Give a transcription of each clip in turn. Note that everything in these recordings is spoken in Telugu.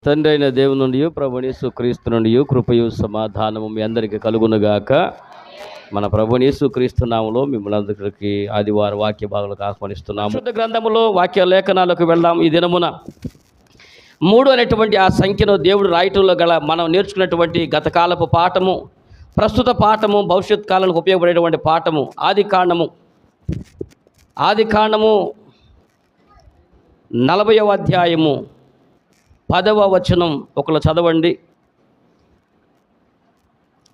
తండ్రి అయిన దేవుని నుండి ప్రభుని యేసుక్రీస్తు నుండి కృపయు సమాధానము మీ అందరికీ కలుగునుగాక. మన ప్రభుని యేసుక్రీస్తు నామములో మిమ్మల్ని అందరికీ ఆదివారం వాక్య భాగాలకు ఆహ్వానిస్తున్నాము. శుద్ధ గ్రంథములో వాక్య లేఖనాలకు వెళ్దాం. ఈ దినమున 3 అనేటువంటి ఆ సంఖ్యను దేవుడు రాయటంలో గల మనం నేర్చుకున్నటువంటి గతకాలపు పాఠము, ప్రస్తుత పాఠము, భవిష్యత్ కాలానికి ఉపయోగపడేటువంటి పాఠము ఆది కాండము 40వ అధ్యాయము 10వ వచనం ఒకళ్ళు చదవండి.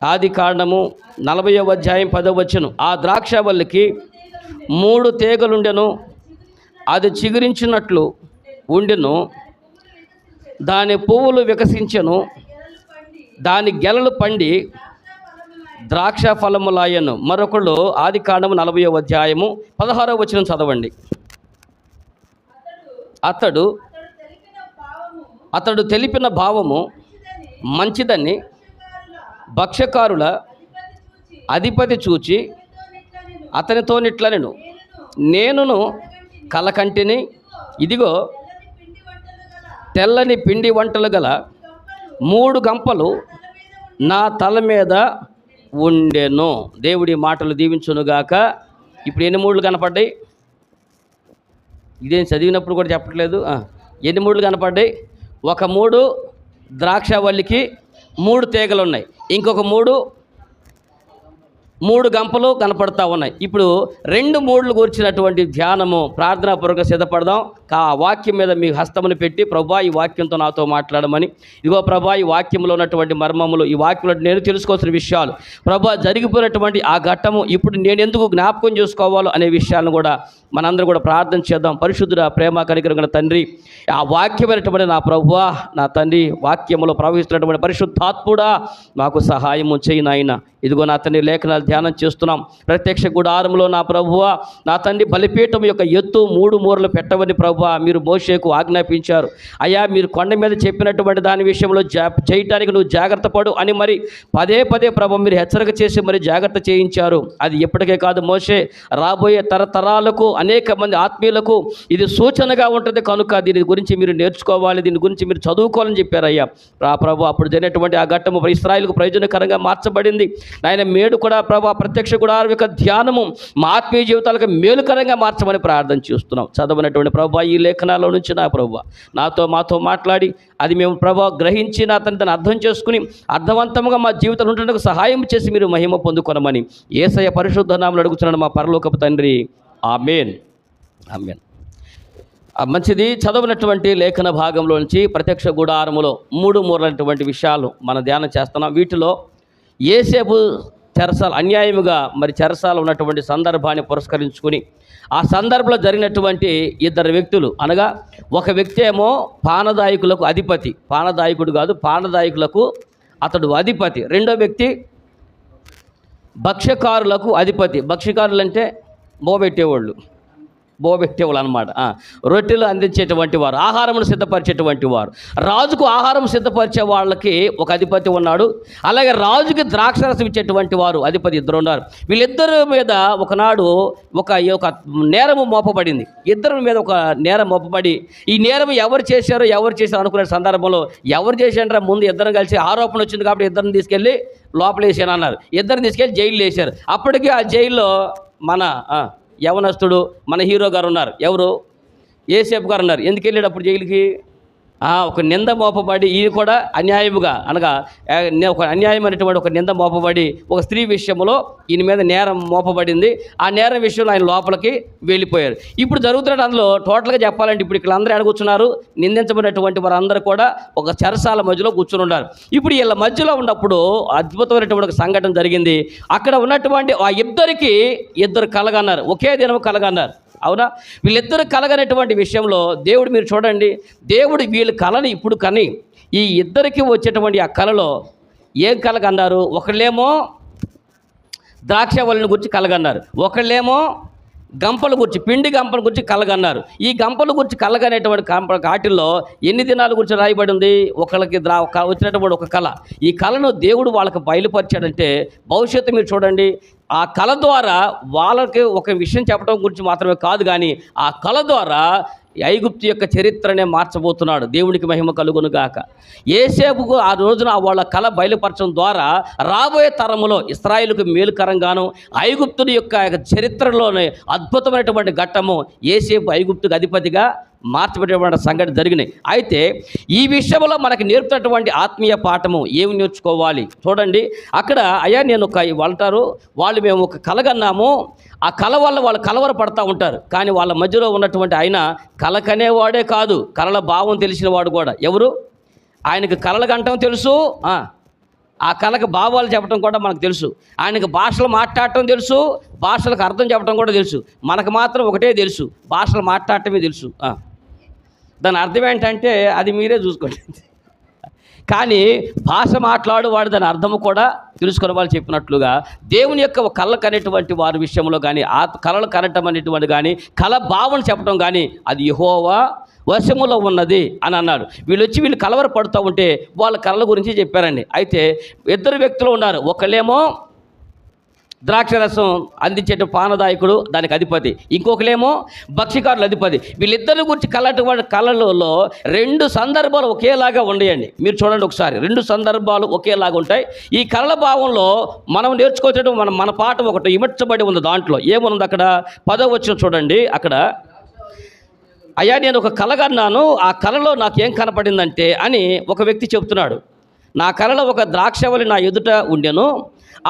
ఆది కాండము 40వ అధ్యాయం 10వ వచనం. ఆ ద్రాక్షవల్లికి 3 తీగలుండెను, అది చిగురించినట్లు ఉండెను, దాని పువ్వులు వికసించెను, దాని గెలలు పండి ద్రాక్ష ఫలములాయను. మరొకళ్ళు ఆది కాండము 40వ అధ్యాయము 16వ వచనం చదవండి. అతడు తెలిపిన భావము మంచిదని భక్ష్యకారుల అధిపతి చూచి అతనితో నిట్లనెను, నేనును కలకంటిని, ఇదిగో తెల్లని పిండి వంటలు గల 3 గంపలు నా తల మీద ఉండెను. దేవుడి మాటలు దీవించునుగాక. ఇప్పుడు ఎన్ని 3లు కనపడ్డాయి? ఇదేం చదివినప్పుడు కూడా చెప్పట్లేదు. ఎన్ని 3లు కనపడ్డాయి? ఒక 3 ద్రాక్షవల్లికి 3 తీగలు ఉన్నాయి, ఇంకొక 3 గంపలు కనపడతా ఉన్నాయి. ఇప్పుడు 2 3లు కూర్చున్నటువంటి ధ్యానము ప్రార్థనాపూర్వక సిద్ధపడదాం. ఆ వాక్యం మీద మీ హస్తమును పెట్టి, ప్రభా ఈ వాక్యంతో నాతో మాట్లాడమని, ఇదిగో ప్రభా ఈ వాక్యంలో ఉన్నటువంటి మర్మములు, ఈ వాక్యంలో నేను తెలుసుకోవాల్సిన విషయాలు, ప్రభా జరిగిపోయినటువంటి ఆ ఘట్టము ఇప్పుడు నేను ఎందుకు జ్ఞాపకం చేసుకోవాలో అనే విషయాలను కూడా మనందరూ కూడా ప్రార్థన చేద్దాం. పరిశుద్ధుడ ప్రేమ కనికరం గల తండ్రి, ఆ వాక్యమైనటువంటి నా ప్రభువా, నా తండ్రి, వాక్యములో ప్రవహిస్తున్నటువంటి పరిశుద్ధాత్ముడా మాకు సహాయము చేయి నాయన. ఇదిగో నా తండ్రి లేఖనాలు ధ్యానం చేస్తున్నాం. ప్రత్యక్ష గుడారంలో నా ప్రభువా, నా తండ్రి బలిపీఠం యొక్క ఎత్తు 3 మూరలు పెట్టవని ప్రభువా మీరు మోషేకు ఆజ్ఞాపించారు. అయ్యా, మీరు కొండ మీద చెప్పినటువంటి దాని విషయంలో చేయటానికి నువ్వు జాగ్రత్త పడు అని మరి పదే ప్రభు మీరు హెచ్చరిక చేసి మరి జాగ్రత్త చేయించారు. అది ఎప్పటికే కాదు, మోషే రాబోయే తరతరాలకు అనేక మంది ఆత్మీయులకు ఇది సూచనగా ఉంటుంది కనుక దీని గురించి మీరు నేర్చుకోవాలి, దీని గురించి మీరు చదువుకోవాలని చెప్పారు. అయ్యా ప్రభు అప్పుడు జరిగినటువంటి ఆ ఘట్టము ఇశ్రాయేలుకు ప్రయోజనకరంగా మార్చబడింది. ఆయన మేడు కూడా ప్రభు ప్రత్యక్ష గుడారం యొక్క ధ్యానము మా ఆత్మీయ జీవితాలకు మేలుకరంగా మార్చమని ప్రార్థన చేస్తున్నాం. చదవనటువంటి ప్రభు ఈ లేఖనాల్లో నుంచి నా ప్రభు మాతో మాట్లాడి అది మేము ప్రభు గ్రహించి నా దాన్ని అర్థం చేసుకుని అర్థవంతంగా మా జీవితంలో ఉండడానికి సహాయం చేసి మీరు మహిమ పొందుకొనమని యేసయ్య పరిశుద్ధ నామములో అడుగుతున్నాను మా పరలోకపు తండ్రి. ఆమేన్. ఆమేన్. మంచిది. చదవనటువంటి లేఖన భాగంలో నుంచి ప్రత్యక్ష గుడారములో 3 మూరలైనటువంటి విషయాలు మనం ధ్యానం చేస్తున్నాం. వీటిలో యోసేపు చెరసాల అన్యాయముగా మరి చెరసాల ఉన్నటువంటి సందర్భాన్ని పురస్కరించుకుని ఆ సందర్భంలో జరిగినటువంటి 2 వ్యక్తులు, అనగా ఒక వ్యక్తి ఏమో పానదాయకులకు అధిపతి, పానదాయకుడు కాదు పానదాయకులకు అతడు అధిపతి. రెండో వ్యక్తి భక్ష్యకారులకు అధిపతి. భక్ష్యకారులు అంటే బోబెట్టేవాళ్ళు అనమాట. రొట్టెలు అందించేటువంటి వారు, ఆహారమును సిద్ధపరిచేటువంటి వారు. రాజుకు ఆహారం సిద్ధపరిచే వాళ్ళకి ఒక అధిపతి ఉన్నాడు, అలాగే రాజుకి ద్రాక్షరసం ఇచ్చేటువంటి వారు అధిపతి 2 ఉన్నారు. వీళ్ళిద్దరి మీద ఒకనాడు ఒక నేరము మోపబడింది. ఇద్దరి మీద ఒక నేరం మోపబడి ఈ నేరం ఎవరు చేశారో అనుకునే సందర్భంలో ఎవరు చేశారంటే ముందు ఇద్దరు కలిసి ఆరోపణ వచ్చింది కాబట్టి ఇద్దరిని తీసుకెళ్ళి లోపల వేసాను అన్నారు. ఇద్దరిని తీసుకెళ్ళి జైలు వేశారు. అప్పటికే ఆ జైల్లో మన యవనస్తుడు మన హీరో గారు ఉన్నారు. ఎవరు? యోసేపు గారు ఉన్నారు. ఎందుకు వెళ్ళాడు అప్పుడు జైలుకి? ఒక నింద మోపబడి, ఈయన కూడా అన్యాయముగా, అనగా ఒక అన్యాయమైనటువంటి ఒక నింద మోపబడి ఒక స్త్రీ విషయంలో ఈయన మీద నేరం మోపబడింది. ఆ నేరం విషయంలో ఆయన లోపలికి వెళ్ళిపోయారు. ఇప్పుడు జరుగుతున్నట్టు అందులో టోటల్గా చెప్పాలంటే ఇప్పుడు ఇక్కడ అందరూ కూర్చున్నారు, నిందించబడినటువంటి వారందరూ కూడా ఒక చెరసాల మధ్యలో కూర్చుని ఉన్నారు. ఇప్పుడు వీళ్ళ మధ్యలో ఉన్నప్పుడు అద్భుతమైనటువంటి ఒక సంఘటన జరిగింది. అక్కడ ఉన్నటువంటి ఆ ఇద్దరికి 2 కలగన్నారు, ఒకే దినం కలగన్నారు. అవునా? వీళ్ళిద్దరు కలగనటువంటి విషయంలో దేవుడు, మీరు చూడండి, దేవుడు వీళ్ళ కళని ఇప్పుడు కని ఈ ఇద్దరికి వచ్చేటువంటి ఆ కళలో ఏం కలగన్నారు? ఒకళ్ళేమో ద్రాక్షవల్లిని గురించి కలగన్నారు, ఒకళ్ళేమో గంపల గురించి, పిండి గంపల గురించి కలగన్నారు. ఈ గంపల గురించి కలగనేటువంటి వాటిల్లో ఎన్ని దినాల గురించి రాయబడి ఉంది? ఒకళ్ళకి వచ్చినటువంటి ఒక కళ. ఈ కళను దేవుడు వాళ్ళకి బయలుపరిచాడంటే భవిష్యత్తు మీరు చూడండి, ఆ కళ ద్వారా వాళ్ళకి ఒక విషయం చెప్పడం గురించి మాత్రమే కాదు, కానీ ఆ కళ ద్వారా ఐగుప్తు యొక్క చరిత్రనే మార్చబోతున్నాడు. దేవునికి మహిమ కలుగును గాక. యోసేపుకు ఆ రోజున వాళ్ళ కళ బయలుపరచడం ద్వారా రాబోయే తరములో ఇశ్రాయేలుకు మేలుకరంగాను ఐగుప్తుని యొక్క చరిత్రలోనే అద్భుతమైనటువంటి ఘట్టము యోసేపు ఐగుప్తుకు అధిపతిగా మార్చబడేటువంటి సంఘటన జరిగినాయి. అయితే ఈ విషయంలో మనకి నేర్పుతున్నటువంటి ఆత్మీయ పాఠము ఏమి నేర్చుకోవాలి చూడండి. అక్కడ అయ్యా నేను వాళ్ళు మేము ఒక కలగన్నాము, ఆ కళ వల్ల వాళ్ళు కలవర పడతా ఉంటారు. కానీ వాళ్ళ మధ్యలో ఉన్నటువంటి ఆయన కళ కనేవాడే కాదు, కళల భావం తెలిసిన వాడు కూడా. ఎవరు? ఆయనకు కళలు కంటం తెలుసు, ఆ కళకు భావాలు చెప్పడం కూడా మనకు తెలుసు. ఆయనకు భాషలు మాట్లాడటం తెలుసు, భాషలకు అర్థం చెప్పడం కూడా తెలుసు. మనకు మాత్రం ఒకటే తెలుసు, భాషలు మాట్లాడటమే తెలుసు. దాని అర్థం ఏంటంటే అది మీరే చూసుకోండి. కానీ భాష మాట్లాడువాడు దాని అర్థము కూడా తెలుసుకున్న వాళ్ళు చెప్పినట్లుగా దేవుని యొక్క కళలు కనేటువంటి వారి విషయంలో కానీ ఆ కళలు కనటం అనేటువంటి కానీ కళ భావన చెప్పడం కానీ అది యెహోవా వశములో ఉన్నది అని అన్నాడు. వీళ్ళు కలవర పడుతూ ఉంటే వాళ్ళ కళల గురించి చెప్పారండి. అయితే ఇద్దరు వ్యక్తులు ఉన్నారు. ఒకళ్ళేమో ద్రాక్షరసం అందించేట పానదాయకుడు, దానికి అధిపతి. ఇంకొకలేమో భక్ష్యకారులు అధిపతి. వీళ్ళిద్దరి గురించి కళలలో 2 సందర్భాలు ఒకేలాగా ఉండేయండి. మీరు చూడండి ఒకసారి, 2 సందర్భాలు ఒకేలాగా ఉంటాయి. ఈ కళల భావంలో మనం నేర్చుకోవటం మన పాఠం ఒకటి ఇమర్చబడి ఉంది. దాంట్లో ఏముంది అక్కడ 10వ వచనం చూడండి. అక్కడ అయ్యా నేను ఒక కళ కన్నాను, ఆ కళలో నాకేం కనపడిందంటే అని ఒక వ్యక్తి చెబుతున్నాడు. నా కళలో ఒక ద్రాక్షవల్లి నా ఎదుట ఉండెను,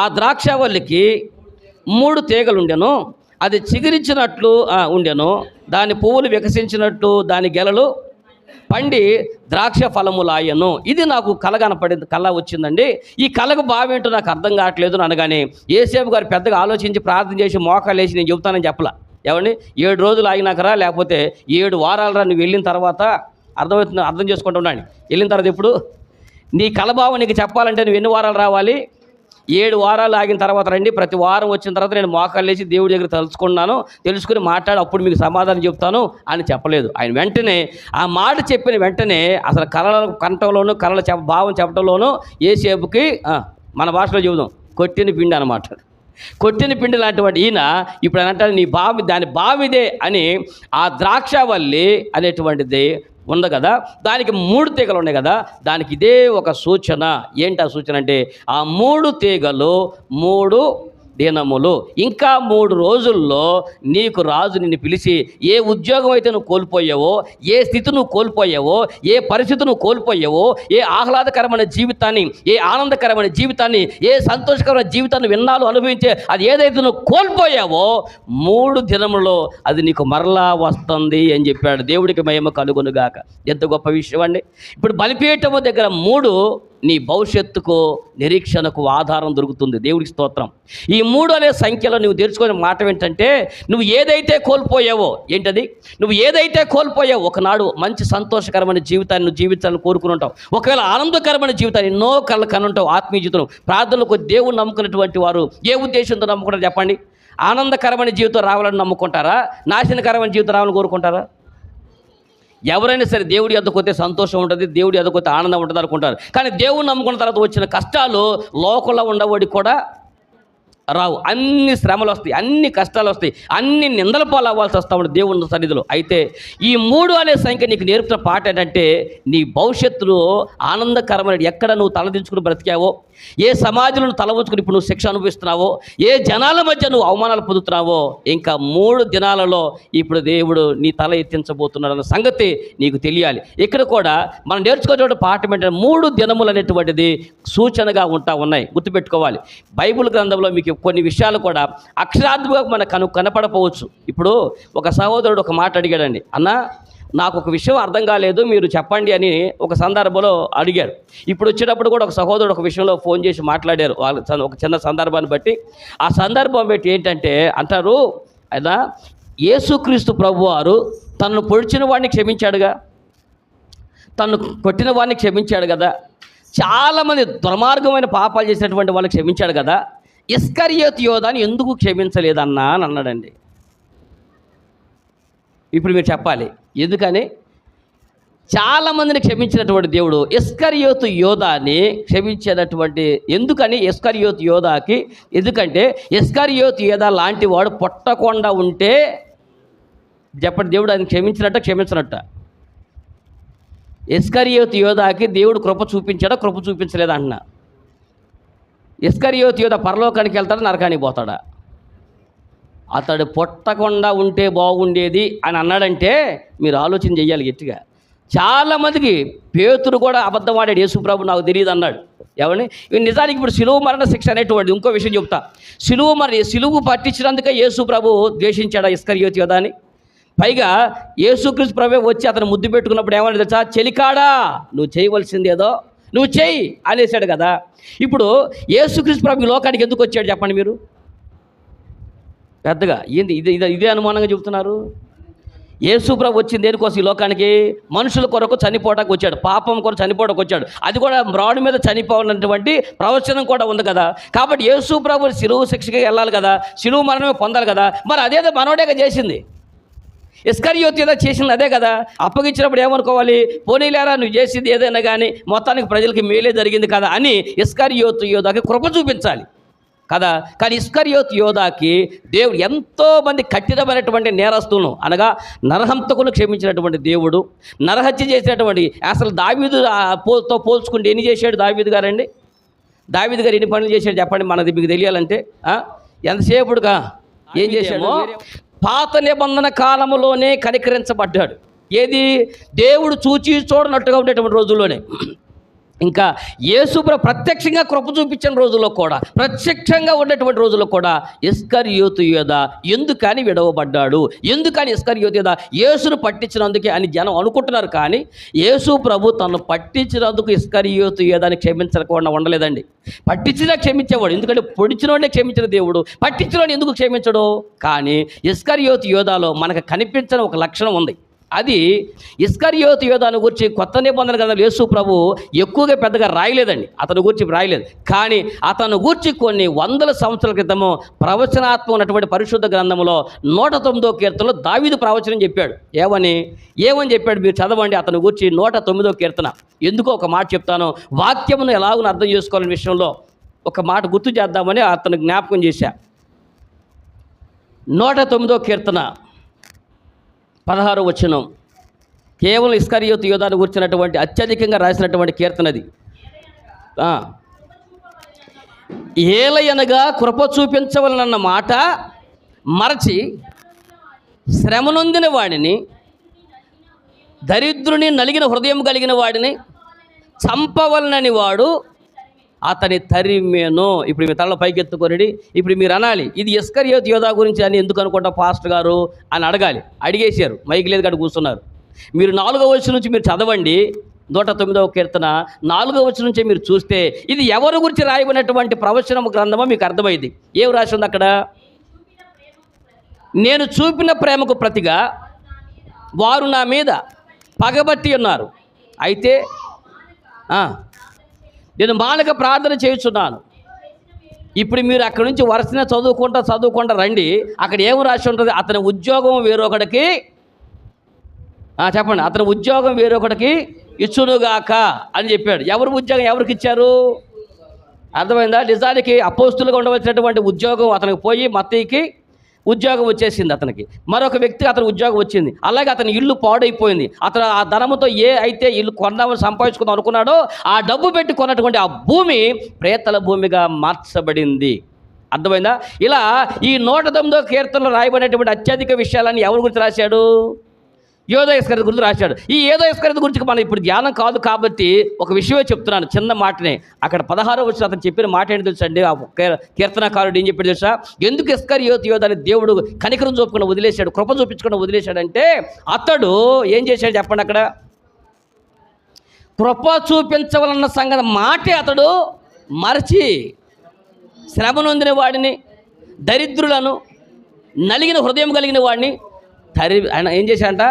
ఆ ద్రాక్షవల్లికి 3 తీగలు ఉండెను, అది చిగురించినట్లు ఉండెను, దాని పువ్వులు వికసించినట్లు దాని గెలలు పండి ద్రాక్ష ఫలములాయను. ఇది నాకు కళ వచ్చిందండి. ఈ కళకు భావేంటో నాకు అర్థం కావట్లేదు అనగానే యోసేపు గారు పెద్దగా ఆలోచించి ప్రార్థన చేసి మోకాలు వేసి నేను చెబుతానని చెప్పలా. ఏమండి 7 రోజులు ఆగినాకరా, లేకపోతే 7 వారాలరా నువ్వు వెళ్ళిన తర్వాత అర్థమవుతుంది, అర్థం చేసుకుంటూ ఉండండి. వెళ్ళిన తర్వాత ఇప్పుడు నీ కళభావం నీకు చెప్పాలంటే నువ్వు ఎన్ని వారాలు రావాలి? 7 వారాలు ఆగిన తర్వాత రండి. ప్రతి వారం వచ్చిన తర్వాత నేను మోకాలు వేసి దేవుడి దగ్గర తెలుసుకుని మాట్లాడి అప్పుడు మీకు సమాధానం చెప్తాను అని చెప్పలేదు. ఆయన వెంటనే ఆ మాట చెప్పిన వెంటనే అసలు కళల కంటంలోనూ భావం చెప్పడంలోనూ యోసేపుకి మన భాషలో చెబుదాం కొట్టిన పిండి అన్నమాట. కొట్టిన పిండి లాంటివాడు ఈయన. ఇప్పుడు అని అంటారు దాని బావిదే అని. ఆ ద్రాక్షవల్లి అనేటువంటిది ఉంది కదా, దానికి 3 తీగలు ఉన్నాయి కదా, దానికి ఇదే ఒక సూచన. ఏంటి ఆ సూచన అంటే ఆ 3 తీగలు 3 దినములు, ఇంకా 3 రోజుల్లో నీకు రాజు నిన్ను పిలిచి ఏ ఉద్యోగం అయితే నువ్వు కోల్పోయావో, ఏ స్థితి నువ్వు కోల్పోయావో, ఏ పరిస్థితి నువ్వు కోల్పోయావో, ఏ ఆహ్లాదకరమైన జీవితాన్ని, ఏ ఆనందకరమైన జీవితాన్ని, ఏ సంతోషకరమైన జీవితాన్ని విన్నాళ్ళు అనుభవించే అది ఏదైతే నువ్వు కోల్పోయావో 3 దినములలో అది నీకు మరలా వస్తుంది అని చెప్పాడు. దేవుడికి మహిమ కలుగునుగాక. ఎంత గొప్ప విషయం అండి. ఇప్పుడు బలిపీఠము దగ్గర 3 నీ భవిష్యత్తుకు నిరీక్షణకు ఆధారం దొరుకుతుంది. దేవుడికి స్తోత్రం. ఈ 3 అనే సంఖ్యలో నువ్వు తెలుసుకునే మాట ఏంటంటే నువ్వు ఏదైతే కోల్పోయావో, ఏంటది నువ్వు ఏదైతే కోల్పోయావో, ఒకనాడు మంచి సంతోషకరమైన జీవితాన్ని నువ్వు జీవితాన్ని కోరుకుని ఉంటావు. ఒకవేళ ఆనందకరమైన జీవితాన్ని ఎన్నో కళ్ళు కనుంటావు. ఆత్మీయ జీవితం ప్రార్థనలకు దేవుని నమ్ముకున్నటువంటి వారు ఏ ఉద్దేశంతో నమ్ముకుంటారు చెప్పండి? ఆనందకరమైన జీవితం రావాలని నమ్ముకుంటారా? నాశనకరమైన జీవితం రావాలని కోరుకుంటారా? ఎవరైనా సరే దేవుడి యొద్దకు వస్తే సంతోషం ఉంటుంది, దేవుడి యొద్దకు వస్తే ఆనందం ఉంటుంది అనుకుంటారు. కానీ దేవుడిని నమ్ముకున్న తర్వాత వచ్చిన కష్టాలు లోకంలో ఉండవాడికి కూడా రావు. అన్ని శ్రమలు వస్తాయి, అన్ని కష్టాలు వస్తాయి, అన్ని నిందల పాలు అవ్వాల్సి వస్తూ ఉంటుంది దేవుని సన్నిధిలో. అయితే ఈ 3 అనే సంఖ్య నీకు నేర్పుతున్న పాట ఏంటంటే నీ భవిష్యత్తులో ఆనందకరమైన ఎక్కడ నువ్వు తలదించుకుని బ్రతికావో, ఏ సమాజంలో తల ఉంచుకుని ఇప్పుడు నువ్వు శిక్ష అనుభవిస్తున్నావో, ఏ జనాల మధ్య నువ్వు అవమానాలు పొందుతున్నావో, ఇంకా 3 దినాలలో ఇప్పుడు దేవుడు నీ తల ఎత్తించబోతున్నాడు అన్న సంగతి నీకు తెలియాలి. ఇక్కడ కూడా మనం నేర్చుకోవడం పాఠం ఏంటంటే 3 దినములు అనేటువంటిది సూచనగా ఉన్నాయి. గుర్తుపెట్టుకోవాలి. బైబిల్ గ్రంథంలో మీకు కొన్ని విషయాలు కూడా అక్షరార్థంగా మనకు కనపడపోవచ్చు. ఇప్పుడు ఒక సహోదరుడు ఒక మాట అడిగాడండి, అన్న నాకు ఒక విషయం అర్థం కాలేదు మీరు చెప్పండి అని ఒక సందర్భంలో అడిగారు. ఇప్పుడు వచ్చేటప్పుడు కూడా ఒక సహోదరుడు ఒక విషయంలో ఫోన్ చేసి మాట్లాడారు వాళ్ళు ఒక చిన్న సందర్భాన్ని బట్టి. ఆ సందర్భం బట్టి ఏంటంటే అంటారు, ఆయన యేసుక్రీస్తు ప్రభువారు తనను పొడిచిన వాడిని క్షమించాడుగా, తను కొట్టిన వాడిని క్షమించాడు కదా, చాలామంది దుర్మార్గమైన పాపాలు చేసినటువంటి వాళ్ళని క్షమించాడు కదా, ఇస్కరియోతు యోధాని ఎందుకు క్షమించలేదన్నా అని అన్నాడండి. ఇప్పుడు మీరు చెప్పాలి ఎందుకని? చాలామందిని క్షమించినటువంటి దేవుడు ఇస్కరియోతు యోధాని క్షమించినటువంటి ఎందుకని? ఇస్కరియోతు యోధాకి ఎందుకంటే ఇస్కరియోతు యోధా లాంటి వాడు పుట్టకుండా ఉంటే చెప్పండి, దేవుడు ఆయన క్షమించినట్ట క్షమించినట్ట? ఇస్కరియోతు యోధాకి దేవుడు కృప చూపించాడా కృప చూపించలేదా అంటున్నా? ఇస్కరియోతు యోధ పరలోకానికి వెళ్తాడా నరకానికి పోతాడా? అతడు పొట్టకుండా ఉంటే బాగుండేది అని అన్నాడంటే మీరు ఆలోచన చెయ్యాలి గట్టిగా. చాలామందికి పేతురు కూడా అబద్ధం ఆడాడు, యేసుప్రభు నాకు తెలియదు అన్నాడు. ఎవరిని? నిజానికి ఇప్పుడు సిలువ మరణ శిక్ష అనేటువంటి ఇంకో విషయం చెప్తా. సిలువు పట్టించినందుకే యేసుప్రభు ద్వేషించాడా ఇస్కరియోతు యోధ అని? పైగా యేసుక్రీస్తు ప్రభు వచ్చి అతను ముద్దు పెట్టుకున్నప్పుడు ఏమని తెలుసా? చెలికాడా, నువ్వు చేయవలసిందేదో నువ్వు చెయ్యి అనేసాడు కదా. ఇప్పుడు యేసుక్రీస్తు ప్రభు లోకానికి ఎందుకు వచ్చాడు చెప్పండి మీరు? పెద్దగా ఏంది ఇదే అనుమానంగా చెబుతున్నారు. యేసు ప్రభు వచ్చింది దేనికోసం ఈ లోకానికి? మనుషుల కొరకు చనిపోవడానికి వచ్చాడు, పాపం కొరకు చనిపోవడానికి వచ్చాడు. అది కూడా రాడు మీద చనిపోవాలన్నటువంటి ప్రవచనం కూడా ఉంది కదా. కాబట్టి యేసు ప్రభు శిలువు శిక్షకి వెళ్ళాలి కదా, శిలువు మరణమే పొందాలి కదా. మరి అదేదో మనోడేగా చేసింది. ఇస్కరియోతు ఏదో చేసింది అదే కదా. అప్పగించినప్పుడు ఏమనుకోవాలి? పోనీలేరా నువ్వు చేసింది ఏదైనా కానీ మొత్తానికి ప్రజలకి మేలే జరిగింది కదా అని ఇస్కరియోతు యోధాకి కృప చూపించాలి కదా. కానీ ఇస్కరియోతు యోధాకి దేవుడు ఎంతోమంది కఠినమైనటువంటి నేరస్తులను అనగా నరహంతకులను క్షమించినటువంటి దేవుడు, నరహత్య చేసినటువంటి అసలు దావీదుతో పోల్చుకుంటే ఎన్ని చేశాడు దావీదు గారండి? దావీదు గారు ఎన్ని పనులు చేశాడు చెప్పండి మనది మీకు తెలియాలంటే. ఎంతసేపుడుగా ఏం చేశాడో పాత నిబంధన కాలంలోనే కనికరించబడ్డాడు. ఏది? దేవుడు చూచి చూడనట్టుగా ఉండేటువంటి రోజుల్లోనే. ఇంకా యేసుప్రభు ప్రత్యక్షంగా కృప చూపించిన రోజుల్లో కూడా, ప్రత్యక్షంగా ఉండేటువంటి రోజుల్లో కూడా ఇస్కరియోతు యోధ ఎందుకని విడవబడ్డాడు, ఎందుకని ఇస్కరియోతు యోధ యేసును పట్టించినందుకే అని జనం అనుకుంటున్నారు. కానీ యేసు ప్రభు తను పట్టించినందుకు ఇస్కరియోతు యోధాని క్షమించకుండా ఉండలేదండి. పట్టించినా క్షమించేవాడు, ఎందుకంటే పొడిచినోడే క్షమించిన దేవుడు పట్టించినోడు ఎందుకు క్షమించడు? కానీ ఇస్కరియోతు యోధాలో మనకు కనిపించని ఒక లక్షణం ఉంది. అది ఇస్కరియోతు యోధాను గురించి కొత్త నిబంధన గ్రంథంలో యేసు ప్రభు ఎక్కువగా పెద్దగా రాయలేదండి, అతను గురించి రాయలేదు. కానీ అతను గురించి కొన్ని వందల సంవత్సరాల క్రితము ప్రవచనాత్మక ఉన్నటువంటి పరిశుద్ధ గ్రంథంలో 109వ కీర్తనలో దావీదు ప్రవచనం చెప్పాడు. ఏమని చెప్పాడు మీరు చదవండి. అతను గురించి 109వ కీర్తన. ఎందుకో ఒక మాట చెప్తాను, వాక్యమును ఎలాగో అర్థం చేసుకోవాలనే విషయంలో ఒక మాట గుర్తు చేద్దామని అతను జ్ఞాపకం చేశా. 109వ కీర్తన 16వ వచనం. కేవలం ఇస్కరియోతు యోధాను గురించినటువంటి అత్యధికంగా రాసినటువంటి కీర్తనది. ఏలయనగా కృప చూపించవలనన్న మాట మరచి శ్రమనొందిన వాడిని, దరిద్రుని నలిగిన హృదయం కలిగిన వాడిని చంపవలనని వాడు అతని తరిమేను. ఇప్పుడు మీ తలలో పైకెత్తుకొనిడి. ఇప్పుడు మీరు అనాలి, ఇది ఇస్కరియోతు యోధా గురించి అని ఎందుకు అనుకుంటా పాస్టర్ గారు అని అడగాలి. అడిగేశారు, మైకి లేదు కాడ కూర్చున్నారు. మీరు 4వ వచనం నుంచి మీరు చదవండి. 109వ కీర్తన 4వ వచనం నుంచి మీరు చూస్తే ఇది ఎవరి గురించి రాయబడినటువంటి ప్రవచనము గ్రంథమో మీకు అర్థమైంది. ఏం రాసి ఉంది అక్కడ? నేను చూపిన ప్రేమకు ప్రతిగా వారు నా మీద పగబట్టి ఉన్నారు, అయితే నేను మానక ప్రార్థన చేయుచున్నాను. ఇప్పుడు మీరు అక్కడి నుంచి వరుసనే చదువుకుంటా రండి. అక్కడ ఏమి రాసి ఉంటుంది? అతని ఉద్యోగం వేరొకడికి చెప్పండి, అతని ఉద్యోగం వేరొకడికి ఇచ్చునుగాక అని చెప్పాడు. ఎవరు ఉద్యోగం ఎవరికి ఇచ్చారు? అర్థమైందా? నిజానికి అపోస్తులుగా ఉండవలసినటువంటి ఉద్యోగం అతనికి పోయి మత్తయికి ఉద్యోగం వచ్చేసింది. అతనికి మరొక వ్యక్తికి అతని ఉద్యోగం వచ్చింది. అలాగే అతని ఇల్లు పాడైపోయింది. అతను ఆ ధనముతో అయితే ఇల్లు కొన్నామని సంపాదించుకుందాం అనుకున్నాడో ఆ డబ్బు పెట్టి కొన్నటువంటి ఆ భూమి ప్రేతల భూమిగా మార్చబడింది. అర్థమైందా? ఇలా ఈ 109వ కీర్తనలో రాయబడినటువంటి అత్యధిక విషయాలని ఎవరి గురించి రాశాడు? యోధా ఇస్కరియోతు గురించి రాశాడు. ఈ యోధా ఇస్కరియోతు గురించి మనం ఇప్పుడు ధ్యానం కాదు కాబట్టి ఒక విషయమే చెప్తున్నాను, చిన్న మాటనే. అక్కడ 16వ వచనం అతను చెప్పిన మాట ఏంటి తెలుసండి? ఆ కీర్తనకారుడు ఏం చెప్పాడు తెలుసా? ఎందుకు ఇస్కరియోతు యోధాని దేవుడు కనికరం చూపకుండా వదిలేశాడు, కృప చూపించకుండా వదిలేశాడంటే అతడు ఏం చేశాడు చెప్పండి? అక్కడ కృప చూపించవలన్న సంగతి మాటే అతడు మరచి శ్రమ నొందిన వాడిని, దరిద్రులను, నలిగిన హృదయం కలిగిన వాడిని ఆయన ఏం చేశాడంట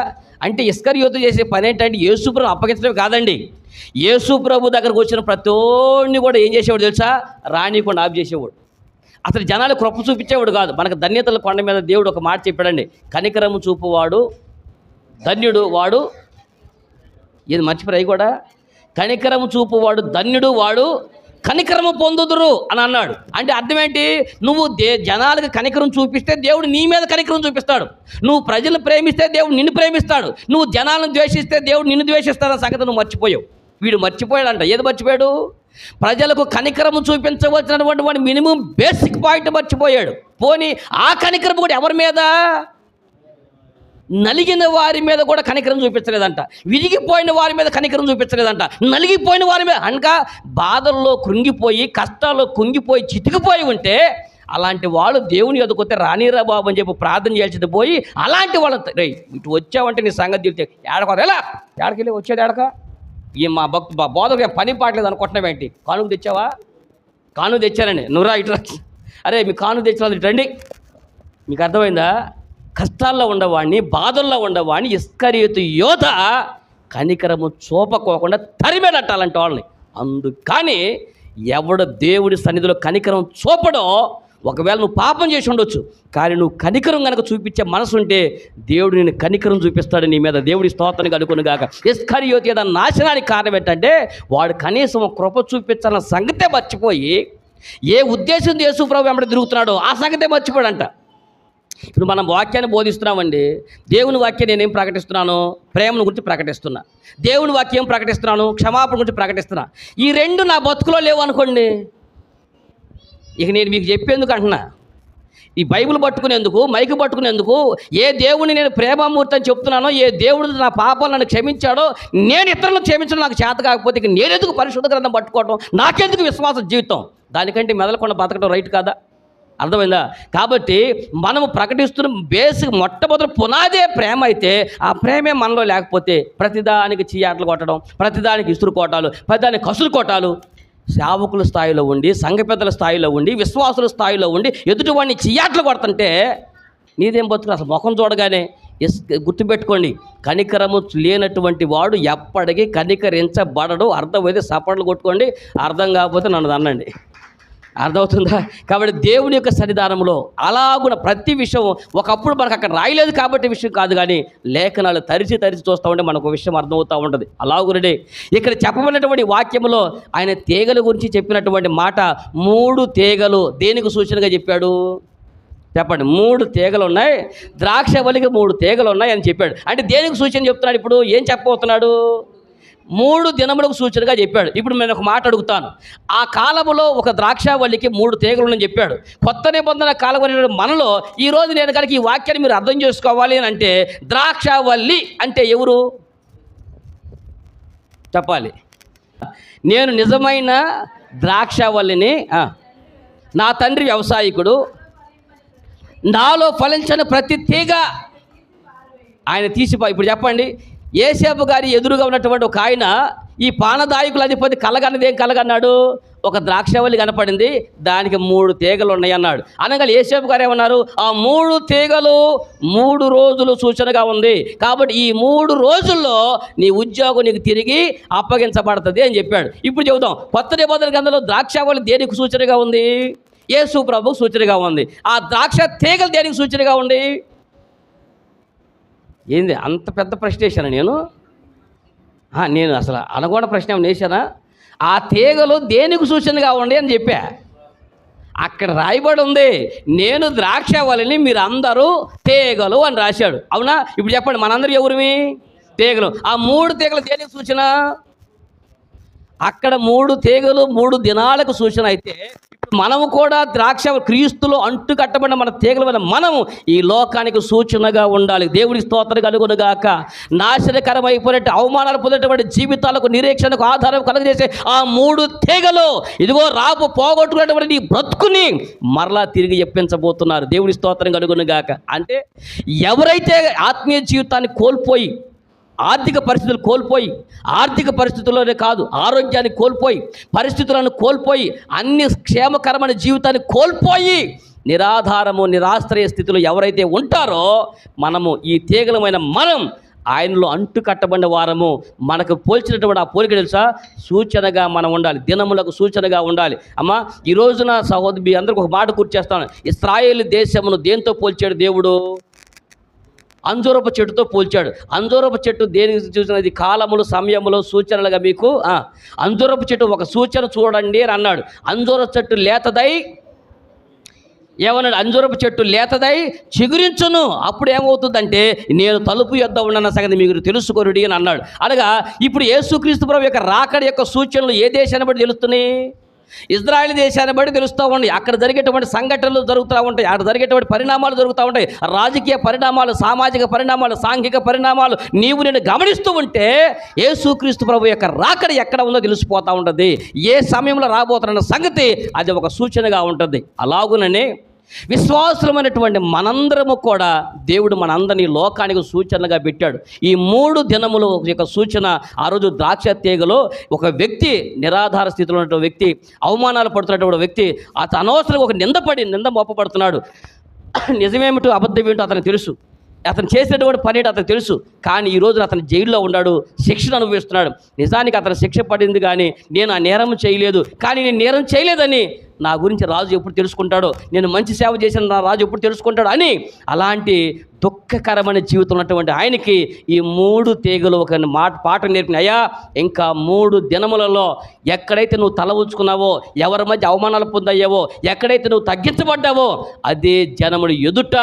అంటే ఇస్కరియోతు చేసే పని ఏంటంటే యేసుప్రభు అప్పగించడమే కాదండి, యేసుప్రభు దగ్గరకు వచ్చిన ప్రతోడిని కూడా ఏం చేసేవాడు తెలుసా? రానికుండా ఆఫ్ చేసేవాడు. అతను జనాలు కృప చూపించేవాడు కాదు. మనకు ధన్యతల కొండ మీద దేవుడు ఒక మాట చెప్పాడండి, కనికరము చూపువాడు ధన్యుడు వాడు. ఇది మర్చిపోయి కూడా, కనికరము చూపువాడు ధన్యుడు వాడు కనికరము పొందుదురు అని అన్నాడు. అంటే అర్థం ఏంటి? నువ్వు జనాలకు కనికరం చూపిస్తే దేవుడు నీ మీద కనికరం చూపిస్తాడు. నువ్వు ప్రజలను ప్రేమిస్తే దేవుడు నిన్ను ప్రేమిస్తాడు. నువ్వు జనాలను ద్వేషిస్తే దేవుడు నిన్ను ద్వేషిస్తాడన్న సంగతి నువ్వు మర్చిపోయావు. వీడు మర్చిపోయాడంట. ఏది మర్చిపోయాడు? ప్రజలకు కనికరము చూపించవలసినటువంటి వాడు మినిమం బేసిక్ పాయింట్ మర్చిపోయాడు. పోనీ ఆ కనికరం కూడా ఎవరి మీద? నలిగిన వారి మీద కూడా కనికరం చూపించలేదంట. విరిగిపోయిన వారి మీద కనికరం చూపించలేదంట. నలిగిపోయిన వారి మీద అనగా బాధల్లో కృంగిపోయి, కష్టాల్లో కుంగిపోయి, చితికిపోయి ఉంటే అలాంటి వాళ్ళు దేవుని ఎదుకొస్తే రానీరా బాబు అని చెప్పి ప్రార్థన చేయాల్సింది పోయి అలాంటి వాళ్ళ రే ఇటు వచ్చావంటే నీ సంగతి తెలితే ఏడకోదు. ఎలా ఏడకెళ్ళి వచ్చేది ఏడక? ఈ మా బోధకు పని పాటలేదు అనుకుంటున్నావేంటి? కానుక తెచ్చావా? కానుక తెచ్చానండి. నువ్వురా ఇట్లా. అరే మీ కానుక తెచ్చిన ఇటు రండి. మీకు అర్థమైందా? కష్టాల్లో ఉండేవాడిని, బాధల్లో ఉండేవాడిని ఇస్కరియోతు యోధ కనికరము చూపకోకుండా తరిమేడట్టాలంటే వాళ్ళని. అందుకని ఎవడు దేవుడి సన్నిధిలో కనికరం చూపడో, ఒకవేళ నువ్వు పాపం చేసి ఉండొచ్చు, కానీ నువ్వు కనికరం కనుక చూపించే మనసు ఉంటే దేవుడు నేను కనికరం చూపిస్తాడు నీ మీద. దేవుడి స్తోత్రం కనుకొని గాక. ఇస్కరియోతు ఏదైనా నాశనానికి కారణం ఏంటంటే వాడు కనీసం కృప చూపించాలన్న సంగతే మర్చిపోయి ఏ ఉద్దేశం యేసు ప్రభువు వెంబడి తిరుగుతున్నాడో ఆ సంగతే మర్చిపోయాడంట. ఇప్పుడు మనం వాక్యాన్ని బోధిస్తున్నామండి. దేవుని వాక్యం నేనేం ప్రకటిస్తున్నాను? ప్రేమను గురించి ప్రకటిస్తున్నా. దేవుని వాక్యం ప్రకటిస్తున్నాను, క్షమాపణ గురించి ప్రకటిస్తున్నా. ఈ రెండు నా బతుకులో లేవు అనుకోండి, ఇక నేను మీకు చెప్పేందుకు అంటున్నా. ఈ బైబిల్ పట్టుకునేందుకు, మైకు పట్టుకునేందుకు, ఏ దేవుని నేను ప్రేమామూర్తి అని చెప్తున్నానో, ఏ దేవుడు నా పాపాలను నన్ను క్షమించాడో, నేను ఇతరులను క్షమించడం నాకు చేత కాకపోతే ఇక నేనెందుకు పరిశుద్ధ గ్రంథం పట్టుకోవడం? నాకెందుకు విశ్వాస జీవితం? దానికంటే మెదలకుండా బతకడం రైట్ కాదా? అర్థమైందా? కాబట్టి మనము ప్రకటిస్తున్న బేసిక్ మొట్టమొదటి పునాదే ప్రేమ అయితే, ఆ ప్రేమే మనలో లేకపోతే ప్రతిదానికి చీయాట్లు కొట్టడం, ప్రతిదానికి ఇసురు కొట్టాలు, ప్రతిదానికి కసురు కొట్టాలు, సేవకుల స్థాయిలో ఉండి, సంఘ పెద్దల స్థాయిలో ఉండి, విశ్వాసుల స్థాయిలో ఉండి ఎదుటివాడిని చీయాట్లు కొడుతుంటే నీదేం బతుకు? అసలు ముఖం చూడగానే గుర్తుపెట్టుకోండి, కనికరము లేనటువంటి వాడు ఎప్పటికీ కనికరించబడడు. అర్థమైతే సపట్లు కొట్టుకోండి, అర్థం కాకపోతే నన్ను అనండి. అర్థమవుతుందా? కాబట్టి దేవుని యొక్క సన్నిధానంలో అలాగున ప్రతి విషయం ఒకప్పుడు మనకు అక్కడ రాయలేదు కాబట్టి విషయం కాదు, కానీ లేఖనాలు తరిచి చూస్తూ ఉంటే మనకు విషయం అర్థమవుతూ ఉంటుంది. అలాగునడే ఇక్కడ చెప్పబడినటువంటి వాక్యంలో ఆయన తీగల గురించి చెప్పినటువంటి మాట, 3 తీగలు దేనికి సూచనగా చెప్పాడు? చెప్పండి. 3 తీగలు ఉన్నాయి, ద్రాక్షవల్లికి 3 తీగలు ఉన్నాయి అని చెప్పాడు. అంటే దేనికి సూచన చెప్తున్నాడు? ఇప్పుడు ఏం చెప్పబోతున్నాడు? 3 దినములకు సూచనగా చెప్పాడు. ఇప్పుడు నేను ఒక మాట అడుగుతాను. ఆ కాలములో ఒక ద్రాక్షావల్లికి 3 తీగలని చెప్పాడు. కొత్త నిబంధన కాలం మనలో ఈరోజు నేను కనుక ఈ వాక్యాన్ని మీరు అర్థం చేసుకోవాలి అని అంటే, ద్రాక్షావల్లి అంటే ఎవరు చెప్పాలి? నేను నిజమైన ద్రాక్షావల్లిని, నా తండ్రి వ్యవసాయకుడు, నాలో ఫలించని ప్రతి తీగ ఆయన తీసిపో. ఇప్పుడు చెప్పండి, యేసేపు గారి ఎదురుగా ఉన్నటువంటి ఒక ఆయన ఈ పానదాయకుల అధిపతి కలగన్నది ఏం కలగన్నాడు? ఒక ద్రాక్షవల్లి కనపడింది, దానికి 3 తీగలు ఉన్నాయి అన్నాడు. అనగా యేసేపు గారు ఏమన్నారు? ఆ 3 తీగలు 3 రోజులు సూచనగా ఉంది. కాబట్టి ఈ 3 రోజుల్లో నీ ఉద్యోగం నీకు తిరిగి అప్పగించబడుతుంది అని చెప్పాడు. ఇప్పుడు చెబుదాం, కొత్త నిబంధన గ్రంథంలో ద్రాక్షవల్లి దేనికి సూచనగా ఉంది? యేసు ప్రభువుకు సూచనగా ఉంది. ఆ ద్రాక్ష తీగలు దేనికి సూచనగా ఉంది? ఏంది అంత పెద్ద ప్రశ్న వేసాను నేను అసలు అనకూడని ప్రశ్న ఏమైనా వేసానా? ఆ తీగలు దేనికి సూచనగా ఉండి అని చెప్పా. అక్కడ రాయబడి ఉంది, నేను ద్రాక్షవల్లిని, మీరు అందరూ తీగలు అని రాశాడు. అవునా? ఇప్పుడు చెప్పండి, మనందరూ ఎవరివి? తీగలు. ఆ 3 తీగలు దేనికి సూచన? అక్కడ 3 తీగలు 3 దినాలకు సూచన అయితే, మనము కూడా క్రీస్తులో అంటు కట్టబడిన మన తీగల వల్ల మనము ఈ లోకానికి సూచనగా ఉండాలి. దేవుడి స్తోత్రం కలుగునుగాక. నాశనకరమైపోయినట్టు అవమానాలు పొందేటువంటి జీవితాలకు, నిరీక్షణకు ఆధారం కలుగజేసే ఆ 3 తీగలు ఇదిగో పోగొట్టుకున్నటువంటి నీ బ్రతుకుని మరలా తిరిగి చెప్పించబోతున్నారు. దేవుడి స్తోత్రం కలుగునుగాక. అంటే ఎవరైతే ఆత్మీయ జీవితాన్ని కోల్పోయి, ఆర్థిక పరిస్థితులు కోల్పోయి, ఆర్థిక పరిస్థితుల్లోనే కాదు ఆరోగ్యాన్ని కోల్పోయి, పరిస్థితులను కోల్పోయి, అన్ని క్షేమకరమైన జీవితాన్ని కోల్పోయి నిరాధారము, నిరాశ్రయ స్థితిలో ఎవరైతే ఉంటారో మనము ఈ తీగలమైన మనం ఆయనలో అంటు కట్టబడిన వారము. మనకు పోల్చినటువంటి ఆ పోలిక తెలుసా? సూచనగా మనం ఉండాలి, దినములకు సూచనగా ఉండాలి. అమ్మా, ఈ రోజున సహోదరి అందరికి ఒక మాట గుర్తు చేస్తాను. ఇశ్రాయేలు దేశమును దేంతో పోల్చాడు దేవుడు? అంజూరపు చెట్టుతో పోల్చాడు. అంజూరపు చెట్టు దేనికి చూసినది? కాలములు, సమయములు, సూచనలుగా మీకు అంజూరపు చెట్టు ఒక సూచన చూడండి అని అన్నాడు. అంజూరపు చెట్టు లేతదై ఏమన్నాడు? అంజూరపు చెట్టు లేతదై చిగురించును, అప్పుడు ఏమవుతుందంటే నేను తలుపు యొద్ద ఉన్న సంగతి మీరు తెలుసుకొనుడి అని అన్నాడు. అనగా ఇప్పుడు యేసుక్రీస్తు ప్రభు యొక్క రాకడ యొక్క సూచనలు ఏ దేశాన్ని బట్టి తెలుస్తున్నాయి? ఇజ్రాయెల్ దేశాన్ని బట్టి తెలుస్తూ ఉన్నాయి. అక్కడ జరిగేటువంటి సంఘటనలు జరుగుతూ ఉంటాయి, అక్కడ జరిగేటువంటి పరిణామాలు జరుగుతూ ఉంటాయి, రాజకీయ పరిణామాలు, సామాజిక పరిణామాలు, సాంఘిక పరిణామాలు నేను గమనిస్తూ ఉంటే యేసుక్రీస్తు ప్రభు యొక్క రాకడ ఎక్కడ ఉందో తెలిసిపోతూ ఉంటుంది. ఏ సమయంలో రాబోతున్న సంగతి అది ఒక సూచనగా ఉంటుంది. అలాగుననే విశ్వాసులమైనటువంటి మనందరము కూడా దేవుడు మనందరినీ లోకానికి సూచనలుగా పెట్టాడు. ఈ 3 దినములు యొక్క సూచన. ఆ రోజు ద్రాక్ష తీగలో ఒక వ్యక్తి, నిరాధార స్థితిలో ఉన్నటువంటి వ్యక్తి, అవమానాలు పడుతున్నటువంటి వ్యక్తి, అతను అనవసరంగా ఒక నింద మోపబడుతున్నాడు. నిజమేమిటో అబద్ధమేమిటో అతనికి తెలుసు, అతను చేసేటువంటి పని ఏంటో అతనికి తెలుసు. కానీ ఈ రోజున అతను జైల్లో ఉన్నాడు, శిక్షను అనుభవిస్తున్నాడు. నిజానికి అతను శిక్ష పడింది, కానీ నేను ఆ నేరం చేయలేదు, కానీ నేను నేరం చేయలేదని నా గురించి రాజు ఎప్పుడు తెలుసుకుంటాడో, నేను మంచి సేవ చేసిన నా రాజు ఎప్పుడు తెలుసుకుంటాడో అని అలాంటి దుఃఖకరమైన జీవితం ఉన్నటువంటి ఆయనకి ఈ 3 తీగలు ఒక పాట నేర్పిన. అయ్యా, ఇంకా 3 దినములలో ఎక్కడైతే నువ్వు తల ఉంచుకున్నావో, ఎవరి మధ్య అవమానాలు పొందయ్యావో, ఎక్కడైతే నువ్వు తగ్గించబడ్డావో అదే జనముడు ఎదుట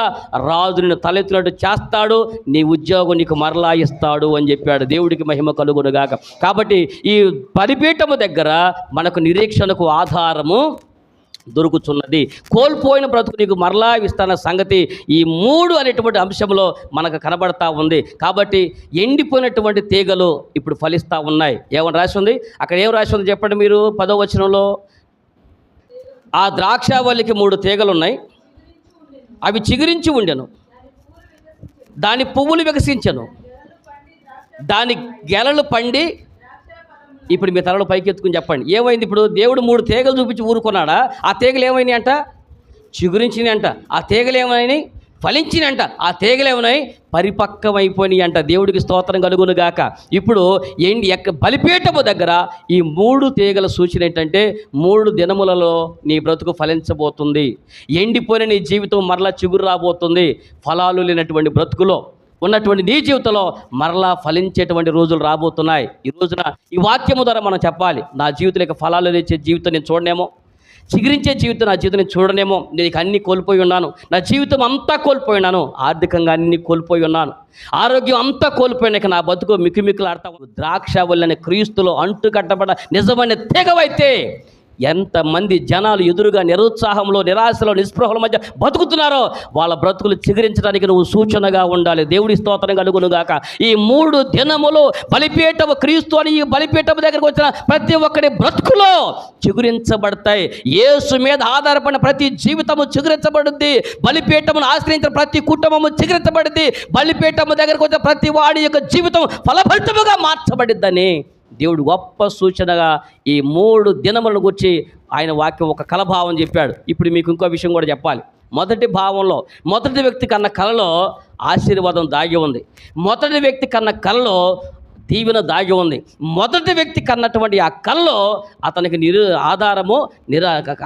రాజు నిన్ను తలెత్తినట్టు చేస్తాడు, నీ ఉద్యోగం నీకు మరలా ఇస్తాడు అని చెప్పాడు. దేవుడికి మహిమ కలుగునుగాక. కాబట్టి ఈ బలిపీఠము దగ్గర మనకు నిరీక్షణకు ఆధారము దొరుకుతున్నది. కోల్పోయిన బ్రతుకు నీకు మరలా ఇస్తున్న సంగతి ఈ 3 అనేటువంటి అంశంలో మనకు కనబడతా ఉంది. కాబట్టి ఎండిపోయినటువంటి తీగలు ఇప్పుడు ఫలిస్తూ ఉన్నాయి. ఏమని రాసి ఉంది అక్కడ? ఏం రాసి ఉంది చెప్పండి మీరు? 10వ వచనంలో ఆ ద్రాక్షావల్లికి 3 తీగలు ఉన్నాయి, అవి చిగురించి ఉండెను, దాని పువ్వులు వికసించెను, దాని గెలలు పండి. ఇప్పుడు మీ తలలో పైకెత్తుకుని చెప్పండి, ఏమైంది? ఇప్పుడు దేవుడు 3 తీగలు చూపించి ఊరుకున్నాడా? ఆ తీగలు ఏమైనాయి అంట? చిగురించినాయి అంట. ఆ తీగలు ఏమైనాయి? ఫలించినాయి అంట. ఆ తీగలు ఏమైనాయి? పరిపక్వమైపోయినాయి అంట. దేవుడికి స్తోత్రం కలుగును గాక. ఇప్పుడు బలిపీఠము దగ్గర ఈ 3 తీగల సూచన ఏంటంటే 3 దినములలో నీ బ్రతుకు ఫలించబోతుంది. ఎండిపోయిన నీ జీవితం మరలా చిగురు రాబోతుంది. ఫలాలు లేనటువంటి బ్రతుకులో ఉన్నటువంటి నీ జీవితంలో మరలా ఫలించేటువంటి రోజులు రాబోతున్నాయి. ఈ రోజున ఈ వాక్యము ద్వారా మనం చెప్పాలి, నా జీవితం యొక్క ఫలాలు ఇచ్చే జీవితం నేను చూడనేమో, చిగురించే జీవితం నా జీవితం నేను చూడనేమో, నేను అన్నీ కోల్పోయి ఉన్నాను, నా జీవితం అంతా కోల్పోయి ఉన్నాను, ఆర్థికంగా అన్నీ కోల్పోయి ఉన్నాను, ఆరోగ్యం అంతా కోల్పోయినాక నా బతుకు మిక్కుమిక్కులాడతా. ద్రాక్షవల్లి అనే క్రీస్తులో అంటు కట్టబడ నిజమైన తీగవైతే ఎంతమంది జనాలు ఎదురుగా నిరుత్సాహంలో, నిరాశలో, నిస్పృహల మధ్య బతుకుతున్నారో వాళ్ళ బ్రతుకులు చిగురించడానికి నువ్వు సూచనగా ఉండాలి. దేవుడి స్తోత్రం కలుగునుగాక. ఈ 3 దినములు బలిపీఠము క్రీస్తు అని ఈ బలిపీఠము దగ్గరకు వచ్చిన ప్రతి ఒక్కరి బ్రతుకులో చిగురించబడతాయి. యేసు మీద ఆధారపడిన ప్రతి జీవితము చిగురించబడుద్ది. బలిపీఠమును ఆశ్రయించిన ప్రతి కుటుంబము చిగురించబడుద్ది. బలిపీఠము దగ్గరకు వచ్చిన ప్రతి వాడి యొక్క జీవితం ఫలభరితముగా మార్చబడిద్దని దేవుడు గొప్ప సూచనగా ఈ 3 దినములను గురించి ఆయన వాక్యం ఒక కలభావం చెప్పాడు. ఇప్పుడు మీకు ఇంకో విషయం కూడా చెప్పాలి. మొదటి భావంలో మొదటి వ్యక్తి కన్న కలలో ఆశీర్వాదం దాగి ఉంది. మొదటి వ్యక్తి కన్న కలలో దీవెన దాగి ఉంది. మొదటి వ్యక్తి కన్నటువంటి ఆ కల్లో అతనికి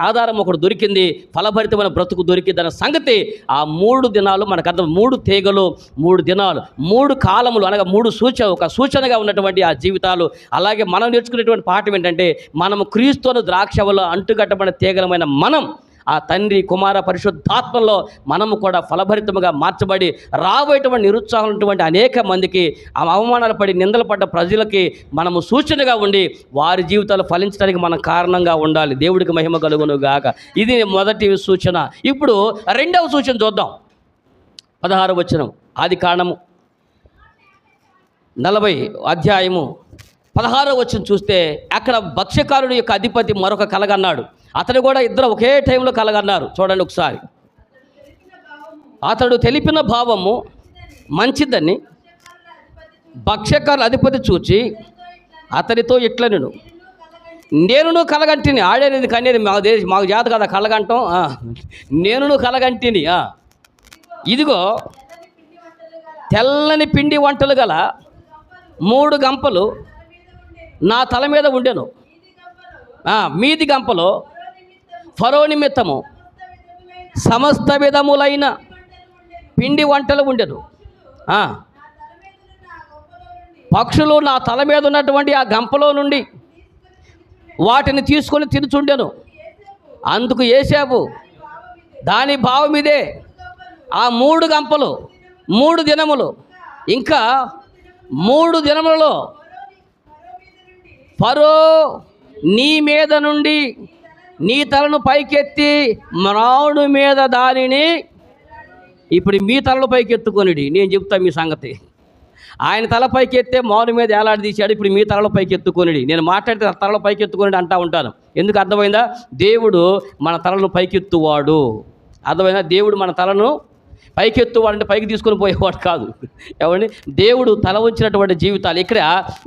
ఆధారం ఒకటి దొరికింది, ఫలభరితమైన బ్రతుకు దొరికింది అన్న సంగతి ఆ 3 దినాలు మనకు అర్థం. 3 తీగలు, 3 దినాలు, 3 కాలములు అనగా 3 ఒక సూచనగా ఉన్నటువంటి ఆ జీవితాలు. అలాగే మనం నేర్చుకునేటువంటి పాఠం ఏంటంటే మనము క్రీస్తును ద్రాక్షవలో అంటుకట్టబడిన తీగలమైన మనం ఆ తండ్రి కుమార పరిశుద్ధాత్మలో మనము కూడా ఫలభరితముగా మార్చబడి రాబోయేటువంటి నిరుత్సాహం ఉన్నటువంటి అనేక మందికి అవమానాలు పడి నిందలు పడ్డ ప్రజలకి మనము సూచనగా ఉండి వారి జీవితాలు ఫలించడానికి మనం కారణంగా ఉండాలి. దేవుడికి మహిమ కలుగును గాక. ఇది మొదటి సూచన. ఇప్పుడు 2వ సూచన చూద్దాం. 16వ వచనం, ఆదికాండము 40 అధ్యాయము 16వ వచనం చూస్తే అక్కడ భక్ష్యకారుడి యొక్క అధిపతి మరొక కలగన్నాడు. అతడు కూడా ఇద్దరు ఒకే టైంలో కలగన్నారు. చూడండి ఒకసారి. అతడు తెలిపిన భావము మంచిదని భక్ష్యకారుల అధిపతి చూచి అతనితో ఇట్లనెను, నేనును కలగంటిని. ఆడేది కనేది మాకు జాత కదా కలగంటాం. నేనును కలగంటిని. ఇదిగో తెల్లని పిండి వంటలు గల 3 గంపలు నా తల మీద ఉండెను. మీది గంపలో ఫరో నిమిత్తము సమస్త విధములైన పిండి వంటలు ఉండెను. పక్షులు నా తల మీద ఉన్నటువంటి ఆ గంపలో నుండి వాటిని తీసుకొని తినుచుండెను. అందుకు యోసేపు దాని భావం ఇదే, ఆ 3 గంపలు 3 దినములు, ఇంకా 3 దినములలో ఫరో నీ మీద నుండి నీ తలను పైకెత్తి మ్రావుడు మీద దానిని, ఇప్పుడు మీ తలను పైకెత్తుకొనిడి. నేను చెప్తా మీ సంగతి. ఆయన తల పైకెత్తే మౌను మీద ఏలాడి తీశాడు. ఇప్పుడు మీ తలలో పైకెత్తుకొనిడి. నేను మాట్లాడితే తలలో పైకెత్తుకొనిడి అంటా ఉంటాను. ఎందుకు అర్థమైందా? దేవుడు మన తలను పైకెత్తువాడు. అర్థమైందా? దేవుడు మన తలను పైకెత్తువాడు అంటే పైకి తీసుకొని పోయేవాడు కాదు. ఏమండి, దేవుడు తల ఉంచినటువంటి జీవితాలు. ఇక్కడ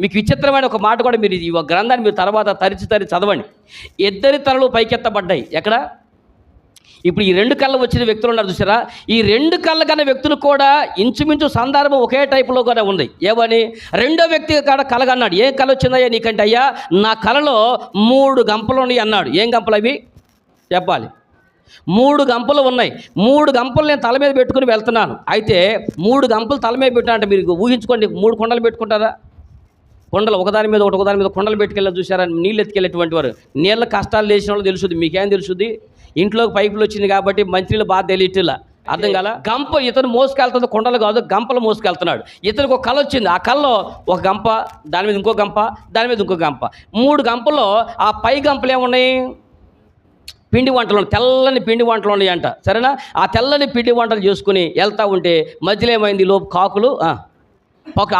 మీకు విచిత్రమైన ఒక మాట కూడా, మీరు ఈ గ్రంథాన్ని మీరు తర్వాత తరిచి చదవండి. 2 తలలు పైకెత్తబడ్డాయి. ఎక్కడ? ఇప్పుడు ఈ 2 కళ్ళు వచ్చిన వ్యక్తులు ఉన్నారు చూసారా? ఈ 2 కళ్ళ కన్నా వ్యక్తులు కూడా ఇంచుమించు సందర్భం ఒకే టైపులో కూడా ఉంది. ఏమని? రెండో వ్యక్తి కాడ కలగన్నాడు. ఏం కళ వచ్చిందయ్యా నీకంటే? అయ్యా నా కళలో 3 గంపలు ఉన్నాయి అన్నాడు. ఏం గంపలు అవి చెప్పాలి? 3 గంపలు ఉన్నాయి. 3 గంపలు నేను తల మీద పెట్టుకుని వెళ్తున్నాను. అయితే 3 గంపలు తల మీద పెట్టినంటే మీరు ఊహించుకోండి, 3 కొండలు పెట్టుకుంటారా? కొండలు ఒకదాని మీద కొండలు పెట్టుకెళ్ళి చూసారా? నీళ్ళు ఎత్తుకెళ్ళేటువంటి వారు, నీళ్ళ కష్టాలు లేచిన వాళ్ళు తెలుస్తుంది. మీకేం తెలుస్తుంది? ఇంట్లోకి పైపులు వచ్చింది కాబట్టి మంచినీళ్ళు బాగా తెలియట్లా. అర్థం కాల? గంప ఇతను మోసుకెళ్తుంది, కొండలు కాదు, గంపలు మోసుకెళ్తున్నాడు. ఇతనికి ఒక కళ వచ్చింది. ఆ కళ్ళలో ఒక గంప, దాని మీద ఇంకో గంప, దాని మీద ఇంకో గంప, 3 గంపల్లో ఆ పై గంపలు ఏమున్నాయి? పిండి వంటలు, తెల్లని పిండి వంటలు ఉన్నాయంట. సరేనా? ఆ తెల్లని పిండి వంటలు చేసుకుని వెళ్తూ ఉంటే మధ్యలో ఏమైంది? లోపు కాకులు,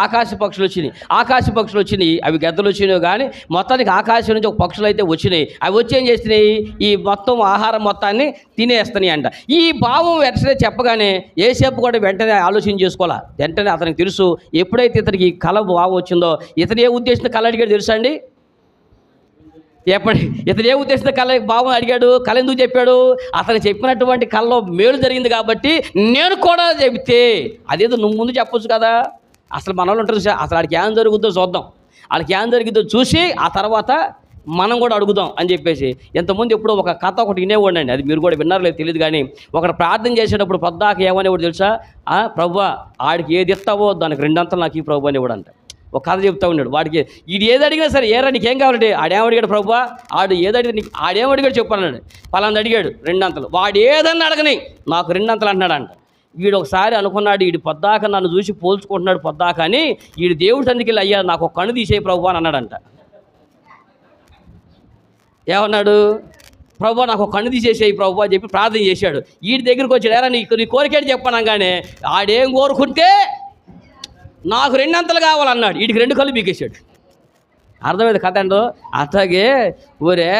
ఆకాశ పక్షులు వచ్చినాయి. అవి గద్దలు వచ్చినాయి కానీ మొత్తానికి ఆకాశం నుంచి ఒక పక్షులు అయితే వచ్చినాయి. అవి వచ్చి ఏం చేస్తున్నాయి? ఈ మొత్తం ఆహారం మొత్తాన్ని తినేస్తున్నాయి అంట. ఈ భావం వెంటనే చెప్పగానే యోసేపు కూడా వెంటనే ఆలోచన చేసుకోవాలా. వెంటనే అతనికి తెలుసు, ఎప్పుడైతే ఇతనికి కళ భావం వచ్చిందో, ఇతను ఏ ఉద్దేశంతో కళ అడిగాడు తెలుసా అండి? ఇతను ఏ ఉద్దేశంతో కళ భావం అడిగాడు? కళ ఎందుకు చెప్పాడు? అతను చెప్పినటువంటి కళలో మేలు జరిగింది కాబట్టి నేను కూడా చెబితే, అదేదో నువ్వు ముందు చెప్పొచ్చు కదా. అసలు మన వాళ్ళు ఉంటారు, అసలు ఆడికి ఏం జరుగుద్దో చూద్దాం, వాళ్ళకి ఏం జరిగిద్దో చూసి ఆ తర్వాత మనం కూడా అడుగుదాం అని చెప్పేసి. ఎంతమంది ఎప్పుడో ఒక కథ ఒకటి వినేవాడండి, అది మీరు కూడా విన్నారో లేదు తెలియదు కానీ, ఒకటి ప్రార్థన చేసేటప్పుడు పొద్దాక ఏమనేవాడు తెలుసా? ప్రభువా ఆడికి ఏది ఇస్తావో దానికి 2 అంతలు నాకు ఈ ప్రభు అనేవాడు అంట. ఒక కథ చెప్తా ఉన్నాడు. వాడికి ఇది ఏది అడిగినా సరే, ఏరా నీకేం కావాలంటే, ఆడేమడిగాడు ప్రభువా, ఆడు ఏదడిగితే నీకు ఆడేమడిగాడు చెప్పన్నాడు. పలాంది అడిగాడు 2 అంతలు. వాడు ఏదన్నా అడగని నాకు 2 అంతలు అంటున్నాడు అంట. వీడు ఒకసారి అనుకున్నాడు, వీడు పొద్దాక నన్ను చూసి పోల్చుకుంటున్నాడు పొద్దాక అని, వీడు దేవుడి సన్నిధికి వెళ్ళి అయ్యా నాకు ఒక కన్ను తీసేయి ప్రభు అని అన్నాడంట. ఏమన్నాడు? ప్రభు నాకు ఒక కన్ను తీసేసేయి ప్రభు అని చెప్పి ప్రార్థన చేశాడు. వీడి దగ్గరికి వచ్చాడు, ఎరా నీ కోరికేటి చెప్పనగానే ఆడేం కోరుకుంటే నాకు 2 అంతలు కావాలన్నాడు. వీడికి 2 కళ్ళు బీకేశాడు. అర్థమైంది కథ అండో? అట్లాగే ఊరే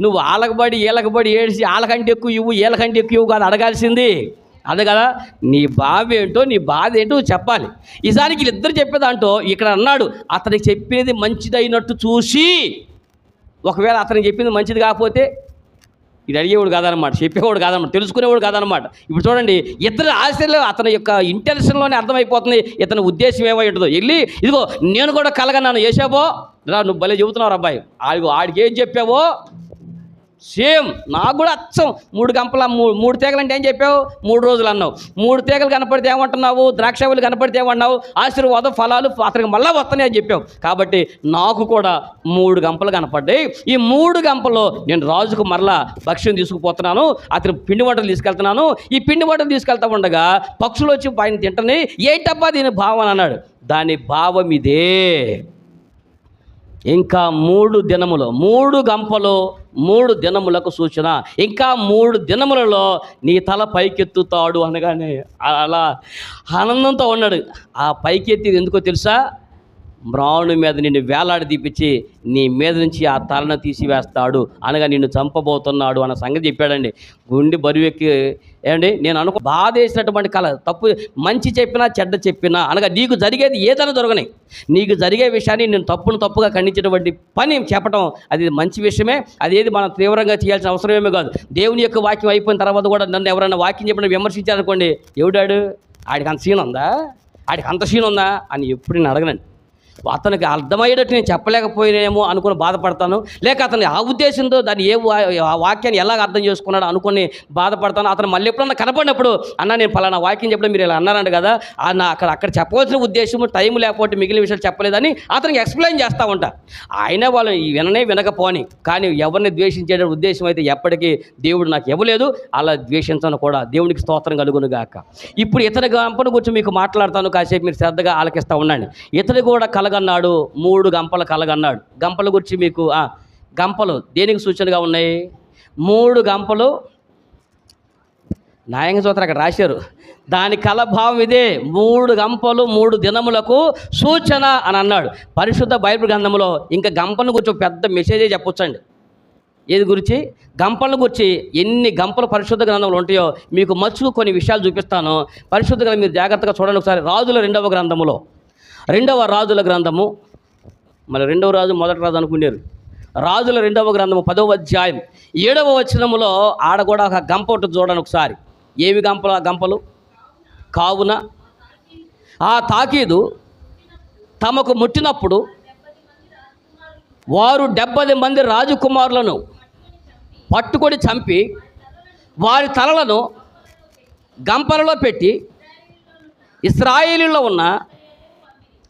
నువ్వు ఆలకబడి ఏలకబడి ఏడిసి ఆలకంటే ఎక్కువ ఇవ్వు, ఏలకంటే ఎక్కువ ఇవ్వు కాదు అడగాల్సింది. అదే కదా, నీ బాధ ఏంటో నీ బాధ ఏంటో చెప్పాలి. ఈసారికి వీళ్ళిద్దరు చెప్పేదాంటో ఇక్కడ అన్నాడు, అతనికి చెప్పేది మంచిదైనట్టు చూసి, ఒకవేళ అతనికి చెప్పింది మంచిది కాకపోతే ఇది అడిగేవాడు కాదనమాట, చెప్పేవాడు కాదనమాట, తెలుసుకునేవాడు కాదనమాట. ఇప్పుడు చూడండి, ఇతని ఆశలో అతని యొక్క ఇంటెన్షన్లోనే అర్థమైపోతుంది ఇతని ఉద్దేశం ఏమై ఉంటుందో. వెళ్ళి ఇదిగో నేను కూడా కలగన్నాను, వేసావో రా నువ్వు భలే చెబుతున్నావు అబ్బాయి, ఆడికి ఏం చెప్పావో సేమ్ నాకు కూడా అచ్చం 3 గంపల 3 తీగలు అంటే ఏం చెప్పావు? 3 రోజులు అన్నావు. 3 తీగలు కనపడితే ఏమంటున్నావు? ద్రాక్షావళి కనపడితే ఏమన్నావు? ఆశీర్వాదం ఫలాలు అతనికి మళ్ళీ వస్తున్నాయి అని చెప్పావు. కాబట్టి నాకు కూడా 3 గంపలు కనపడ్డాయి. ఈ 3 గంపల్లో నేను రాజుకు మరలా భక్ష్యం తీసుకుపోతున్నాను, అతను పిండి వంటలు తీసుకెళ్తున్నాను. ఈ పిండి వంటలు తీసుకెళ్తా ఉండగా పక్షులు వచ్చి పైన తింటని, ఏంటబ్బా దీని భావం అన్నాడు. దాని భావం ఇదే, ఇంకా 3 దినములు 3 గంపలు 3 దినములకు సూచన, ఇంకా 3 దినములలో నీ తల పైకెత్తుతాడు అనగానే అలా ఆనందంతో ఉన్నాడు. ఆ పైకెత్తి ఎందుకో తెలుసా? మ్రాణు మీద నిన్ను వేలాడి తీపిచ్చి నీ మీద నుంచి ఆ తలను తీసివేస్తాడు అనగా నిన్ను చంపబోతున్నాడు అన్న సంగతి చెప్పాడండి. గుండె బరువెక్కి ఏమండి నేను బాధ వేసినటువంటి కళ, తప్పు మంచి చెప్పినా చెడ్డ చెప్పినా అనగా నీకు జరిగేది ఏదైనా దొరకని, నీకు జరిగే విషయాన్ని నేను తప్పుగా ఖండించేటువంటి పని చెప్పడం అది మంచి విషయమే. అదేది మనం తీవ్రంగా చేయాల్సిన అవసరమేమీ కాదు. దేవుని యొక్క వాక్యం అయిపోయిన తర్వాత కూడా నన్ను ఎవరైనా వాక్యం చెప్పిన విమర్శించారనుకోండి, ఎవడాడు ఆడికి అంత సీన్ ఉందా, ఆడికి అంత సీన్ ఉందా అని ఎప్పుడు నేను అడగనండి. అతనికి అర్థమయ్యేటట్టు నేను చెప్పలేకపోయినేమో అనుకుని బాధపడతాను, లేక అతను ఆ ఉద్దేశంతో దాన్ని ఆ వాక్యాన్ని ఎలాగ అర్థం చేసుకున్నాడు అనుకుని బాధపడతాను. అతను మళ్ళీ ఎప్పుడన్నా కనపడినప్పుడు అన్న నేను పలానా వాక్యం చెప్పడం మీరు ఇలా అన్నారంట కదా, నా అక్కడ చెప్పవలసిన ఉద్దేశం టైం లేకపోతే మిగిలిన విషయాలు చెప్పలేదని అతనికి ఎక్స్ప్లెయిన్ చేస్తూ ఉంటా. ఆయన వాళ్ళు వినకపోని, కానీ ఎవరిని ద్వేషించే ఉద్దేశం అయితే ఎప్పటికీ దేవుడు నాకు ఇవ్వలేదు. అలా ద్వేషించను కూడా. దేవునికి స్తోత్రం కలుగును గాక. ఇప్పుడు ఇతని గంపను గురించి మీకు మాట్లాడతాను, కాసేపు మీరు శ్రద్ధగా ఆలకిస్తూ ఉండండి. ఇతడు కూడా కలగన్నాడు, 3 గంపలు కలగన్నాడు. గంపల గురించి మీకు గంపలు దేనికి సూచనగా ఉన్నాయి? 3 గంపలు న్యాయంగా చూస్తారు, అక్కడ రాశారు. దాని కలభావం ఇదే, 3 గంపలు 3 దినములకు సూచన అని అన్నాడు. పరిశుద్ధ బైబిల్ గ్రంథంలో ఇంకా గంపను గురించి పెద్ద మెసేజే చెప్పొచ్చండి. ఏది గురించి? గంపల గురించి. ఎన్ని గంపలు పరిశుద్ధ గ్రంథంలో ఉంటాయో మీకు మచ్చుకు కొన్ని విషయాలు చూపిస్తాను. పరిశుద్ధ గ్రంథం మీరు జాగ్రత్తగా చూడండి ఒకసారి. రాజుల 2వ గ్రంథములో, 2వ రాజుల గ్రంథము, మళ్ళీ 2వ రాజు 1వ రాజు అనుకునేరు. రాజుల 2వ గ్రంథము 10వ అధ్యాయం 7వ వచనములో ఆడ కూడా ఒక గంప ఉంటుంది చూడండి ఒకసారి. ఏవి గంపలు? ఆ గంపలు కావున ఆ తాకీదు తమకు ముట్టినప్పుడు వారు 70 మంది రాజకుమారులను పట్టుకొని చంపి వారి తలలను గంపలలో పెట్టి ఇశ్రాయేలీలో ఉన్న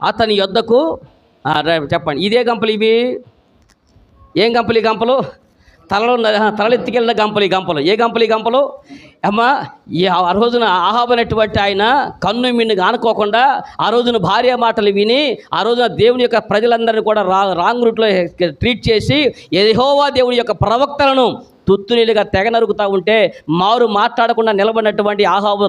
అతని యొద్దకు చెప్పండి. ఇదే గంపలు ఇవి. ఏం గంపలు ఈ గంపలు? తలలు ఎత్తికెళ్ళిన గంపలు ఈ గంపలు. ఏ గంపలు ఈ గంపలు? అమ్మా, ఆ రోజున ఆహాబు అనేటువంటి ఆయన కన్ను మిన్ను కానుకోకుండా ఆ రోజున భార్య మాటలు విని ఆ రోజున దేవుని యొక్క ప్రజలందరినీ కూడా రాంగ్ రూట్లో ట్రీట్ చేసి యెహోవా దేవుని యొక్క ప్రవక్తలను తుత్తునీలుగా తెగ నరుకుతూ ఉంటే మారు మాట్లాడకుండా నిలబడినటువంటి ఆహాబు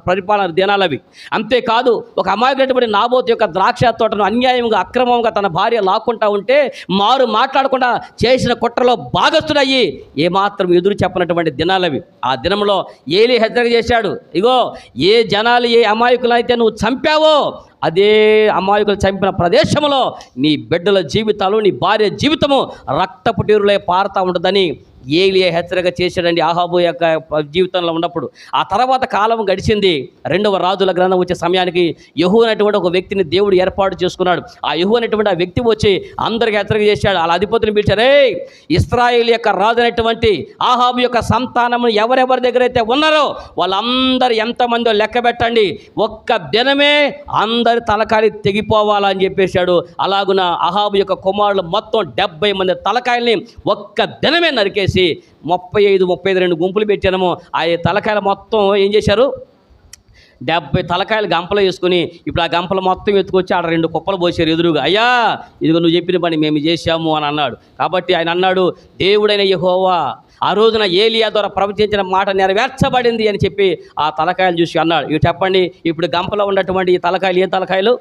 పరిపాలన దినాలవి. అంతేకాదు, ఒక అమాయకుడైనటువంటి నాబోతు యొక్క ద్రాక్ష తోటను అన్యాయంగా అక్రమంగా తన భార్య లాక్కుంటా ఉంటే మారు మాట్లాడకుండా చేసిన కుట్రలో భాగస్థుడయ్యి ఏమాత్రం ఎదురు చెప్పనటువంటి దినాలవి. ఆ దినంలో ఏలీ హెచ్చరిక చేశాడు, ఇగో ఏ జనాలు ఏ అమాయకులైతే నువ్వు చంపావో అదే అమాయకులు చంపిన ప్రదేశంలో నీ బిడ్డల జీవితాలు, నీ భార్య జీవితము రక్తపు నీరులై పారుతూ ఉంటుందని ఏలియా హెచ్చరిక చేశాడండి ఆహాబు యొక్క జీవితంలో ఉన్నప్పుడు. ఆ తర్వాత కాలం గడిచింది. 2వ రాజుల గ్రంథం వచ్చే సమయానికి యెహూ అనేటువంటి ఒక వ్యక్తిని దేవుడు ఏర్పాటు చేసుకున్నాడు. ఆ యెహూ అనేటువంటి ఆ వ్యక్తి వచ్చి అందరికి హెచ్చరిక చేశాడు. వాళ్ళ అధిపతిని పిలిచారే, ఇశ్రాయేలు యొక్క రాజు అనేటువంటి ఆహాబు యొక్క సంతానము ఎవరెవరి దగ్గర అయితే ఉన్నారో వాళ్ళందరూ ఎంతమందో లెక్క పెట్టండి, ఒక్క దినమే అందరి తలకాయలు తెగిపోవాలని చెప్పేశాడు. అలాగున ఆహాబు యొక్క కుమారులు మొత్తం 70 మంది తలకాయల్ని ఒక్క దినమే నరికేసి 35-32 గుంపులు పెట్టాము. ఆ తలకాయలు మొత్తం ఏం చేశారు? 70 తలకాయలు గంపలో వేసుకుని ఇప్పుడు ఆ గంపలు మొత్తం ఎత్తుకొచ్చి ఆడ 2 కుప్పలు పోసారు ఎదురుగా. అయ్యా, ఇదిగో నువ్వు చెప్పిన పని మేము చేశాము అని అన్నాడు. కాబట్టి ఆయన అన్నాడు, దేవుడైన యెహోవా ఆ రోజున ఏలియా ద్వారా ప్రవచించిన మాట నెరవేర్చబడింది అని చెప్పి ఆ తలకాయలు చూసి అన్నాడు. ఇవి చెప్పండి, ఇప్పుడు గంపలో ఉన్నటువంటి ఈ తలకాయలు ఏ తలకాయలు?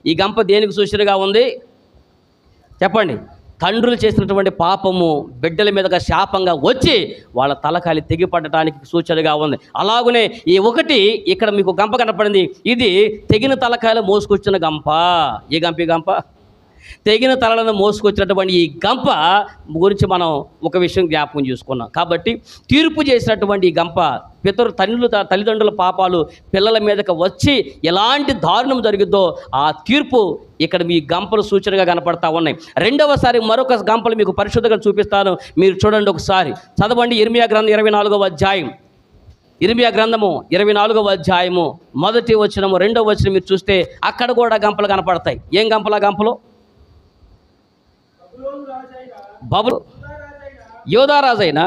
ఈ గంప దేనికి సూచనగా ఉంది చెప్పండి? తండ్రులు చేసినటువంటి పాపము బిడ్డల మీదగా శాపంగా వచ్చి వాళ్ళ తలకాయలు తెగిపడటానికి సూచనగా ఉంది. అలాగనే ఈ ఒకటి ఇక్కడ మీకు గంప కనపడింది, ఇది తెగిన తలకాయలు మోసుకొచ్చిన గంప. ఏ గంప? ఈ గంప తెగిన తలలను మోసుకొచ్చినటువంటి ఈ గంప గురించి మనం ఒక విషయం జ్ఞాపకం చేసుకున్నాం. కాబట్టి తీర్పు చేసినటువంటి ఈ గంప తల్లిదండ్రుల పాపాలు పిల్లల మీదకి వచ్చి ఎలాంటి దారుణం జరిగిద్దో ఆ తీర్పు ఇక్కడ మీ గంపలు సూచనగా కనపడతా ఉన్నాయి. రెండవసారి మరొక గంపలు మీకు పరిశుద్ధంగా చూపిస్తాను, మీరు చూడండి ఒకసారి. చదవండి ఇర్మియా గ్రంథం 24వ అధ్యాయం. ఇర్మియా గ్రంథము 24వ అధ్యాయము 1వ వచనము 2వ వచనం మీరు చూస్తే అక్కడ కూడా గంపలు కనపడతాయి. ఏం గంపల? గంపలు బబులు యోధారాజైన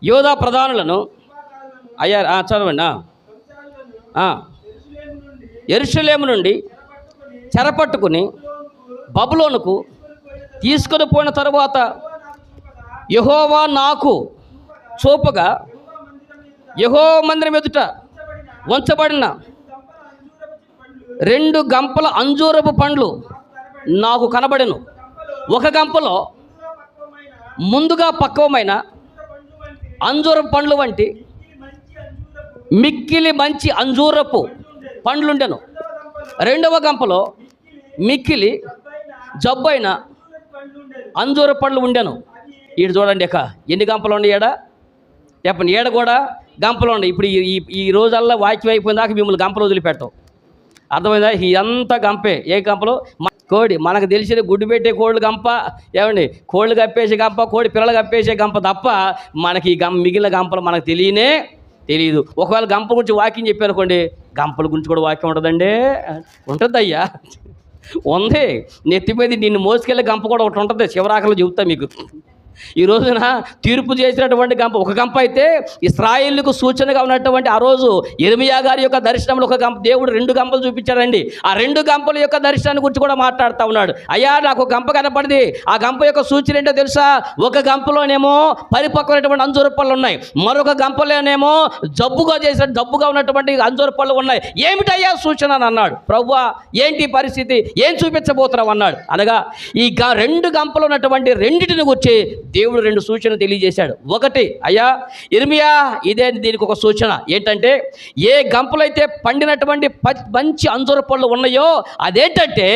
యోధా ప్రధానులను అయ్యా చదవండి. యెరూషలేము నుండి చెరపట్టుకుని బబులోనుకు తీసుకొని పోయిన తరువాత యెహోవా నాకు చూపగా యెహోవా మందిరం ఎదుట ఉంచబడిన 2 గంపల అంజూరపు పండ్లు నాకు కనబడెను. ఒక గంపలో ముందుగా పక్వమైన అంజూరపు పండ్లు వంటి మిక్కిలి మంచి అంజూరపు పండ్లుండెను. 2వ గంపలో మిక్కిలి జబ్బైన అంజూరపు పండ్లు ఉండెను. ఇటు చూడండి, ఎన్ని గంపలు ఉన్నాయాడా? చెప్పండి, ఏడ కూడా గంపలు ఉన్నాయి. ఇప్పుడు ఈ రోజల్లా వాక్యం అయిపోయిన దాకా మిమ్మల్ని గంపలు వదిలిపెట్టవు. అర్థమైందా? ఇదంతా గంపే. ఏ గంపలు? కోడి. మనకు తెలిసిన గుడ్డు పెట్టే కోళ్ళు గంప, ఏమండి, కోళ్ళు కప్పేసే గంప, కోడి పిల్లలు కప్పేసే గంప తప్ప మనకి మిగిలిన గంపలు మనకు తెలియదు. ఒకవేళ గంప గురించి వాక్యం చెప్పారనుకోండి, గంపల గురించి కూడా వాక్యం ఉంటుందండి. ఉంటుందయ్యా, ఉంది. నెత్తి మీద నిన్ను మోసుకెళ్ళే గంప కూడా ఒకటి ఉంటుంది. శివరాకలు చెబుతా మీకు. ఈ రోజున తీర్పు చేసినటువంటి గంప ఒక గంప అయితే, ఇశ్రాయేలుకు సూచనగా ఉన్నటువంటి ఆ రోజు యిర్మీయా గారి యొక్క దర్శనంలో ఒక గంప, దేవుడు 2 గంపలు చూపించాడండి. ఆ 2 గంపల యొక్క దర్శనాన్ని గురించి కూడా మాట్లాడుతూ ఉన్నాడు. అయ్యా, నాకు ఒక గంప కనపడింది. ఆ గంప యొక్క సూచన ఏంటో తెలుసా? ఒక గంపలోనేమో పరిపక్వమైనటువంటి అంజూరు పళ్ళు ఉన్నాయి, మరొక గంపలోనేమో జబ్బుగా ఉన్నటువంటి అంజూరు పళ్ళు ఉన్నాయి. ఏమిటయ్యా సూచన అని అన్నాడు. ప్రభువా, ఏంటి పరిస్థితి, ఏం చూపించబోతున్నావు అన్నాడు. అనగా ఈ 2 గంపలు ఉన్నటువంటి రెండింటిని గురించి దేవుడు 2 సూచనలు తెలియజేశాడు. ఒకటి, అయ్యా యిర్మీయా, దీనికి ఒక సూచన ఏంటంటే, ఏ గంపలైతే పండినటువంటి మంచి అంజూర పళ్ళు ఉన్నాయో అదేంటంటే,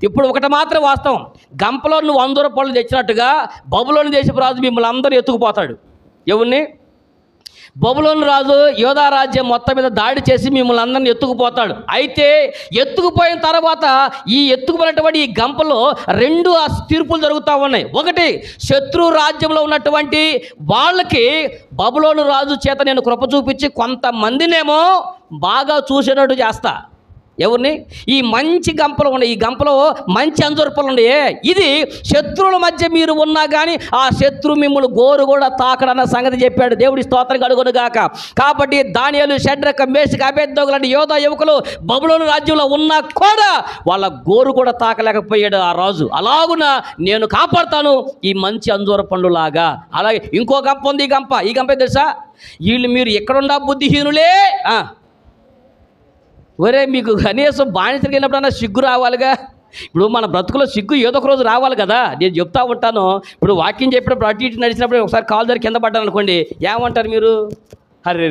ఇప్పుడు ఒకటి మాత్రం వాస్తవం, గంపలో నువ్వు అంజూర పళ్ళు తెచ్చినట్టుగా బబులోను దేశపు రాజు మిమ్మల్ని అందరూ ఎత్తుకుపోతాడు. ఎవరిని? బబులోను రాజు యోధా రాజ్యం మొత్తం మీద దాడి చేసి మిమ్మల్ని అందరిని ఎత్తుకుపోతాడు. అయితే ఎత్తుకుపోయిన తర్వాత ఈ ఎత్తుకుపోయినటువంటి ఈ గంపలో 2 తీర్పులు జరుగుతూ ఉన్నాయి. ఒకటి, శత్రు రాజ్యంలో ఉన్నటువంటి వాళ్ళకి బబులోను రాజు చేత నేను కృప చూపించి కొంతమందినేమో బాగా చూసేటట్టు చేస్తా. ఎవరిని? ఈ మంచి గంపలు ఉన్నాయి, ఈ గంపలో మంచి అంజూరపళ్ళు ఉన్నాయి. ఇది శత్రువుల మధ్య మీరు ఉన్నా కానీ ఆ శత్రు మిమ్మల్ని గోరు కూడా తాకడన్న సంగతి చెప్పాడు. దేవుడి స్తోత్రం కలుగునుగాక. కాబట్టి దానియేలు, షడ్రక, మేషక, అబేద్నెగో లాంటి యోధా యువకులు బబులోను రాజ్యంలో ఉన్నా కూడా వాళ్ళ గోరు కూడా తాకలేకపోయాడు ఆ రాజు. అలాగున నేను కాపాడుతాను ఈ మంచి అంజూర పండు లాగా. అలాగే ఇంకో గంప ఉంది. ఈ గంప తెలుసా? మీరు ఎక్కడున్నా బుద్ధిహీనులే. ఒరే, మీకు కనీసం బానిసకి వెళ్ళినప్పుడన్నా సిగ్గు రావాలిగా. ఇప్పుడు మన బ్రతుకులో సిగ్గు ఏదో ఒక రోజు రావాలి కదా. నేను చెప్తా ఉంటాను, ఇప్పుడు వాక్యం చెప్పినప్పుడు అటు ఇటు నడిచినప్పుడు ఒకసారి కాలు దగ్గర కింద పడ్డాను అనుకోండి, ఏమంటారు మీరు? అరే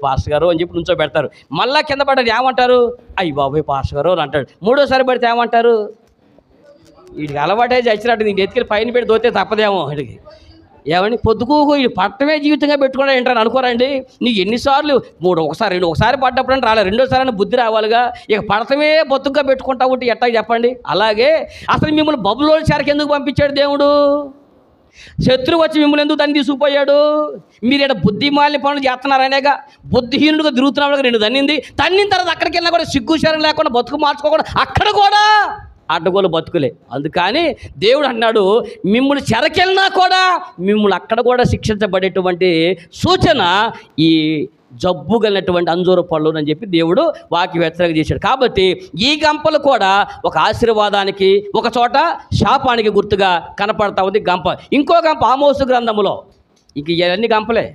పాస్టర్ గారు అని చెప్పి నుంచో పెడతారు. మళ్ళా కింద పడ్డారు, ఏమంటారు? అయ్యి బాబోయ్ పాస్టర్ గారు అని అంటాడు. 3ఓసారి పడితే ఏమంటారు? వీడికి అలవాటే చచ్చినట్టు నీకు ఎత్తుకెళ్ళి పైన పెట్టి దోతే తప్పదేమో వీడికి. ఏమండి, పొద్దుకూకు ఈ పట్టమే జీవితంగా పెట్టుకున్నా ఏంటని అనుకోరండి. నీకు ఎన్నిసార్లు ఒకసారి పడ్డప్పుడు రాలే, 2ఓసారి బుద్ధి రావాలిగా. ఇక పడతమే బతుకుగా పెట్టుకుంటా ఉంటే ఎట్టా చెప్పండి. అలాగే అసలు మిమ్మల్ని బబులోను చెరకు ఎందుకు పంపించాడు దేవుడు? శత్రువు వచ్చి మిమ్మల్ని ఎందుకు దాన్ని తీసుకుపోయాడు? మీరు ఇక్కడ బుద్ధిమాలిన పనులు చేస్తున్నారనేగా, బుద్ధిహీనుడుగా తిరుగుతున్నాడు. నేను తన్నిన తర్వాత అక్కడికి వెళ్ళినా కూడా సిగ్గుశారం లేకుండా బతుకు మార్చుకోకుండా అక్కడ కూడా అడ్డగోలు బతుకులే. అందుకని దేవుడు అన్నాడు, మిమ్మల్ని చెరకెళ్ళినా కూడా మిమ్మల్ని అక్కడ కూడా శిక్షించబడేటువంటి సూచన ఈ జబ్బు కలిగినటువంటి అంజూర పళ్ళు అని చెప్పి దేవుడు వాక్యం హెచ్చరిక చేశాడు. కాబట్టి ఈ గంపలు కూడా ఒక ఆశీర్వాదానికి, ఒక చోట శాపానికి గుర్తుగా కనపడతా ఉంది గంప. ఇంకో గంప ఆమోసు గ్రంథములో, ఇంక ఇవన్నీ గంపలే.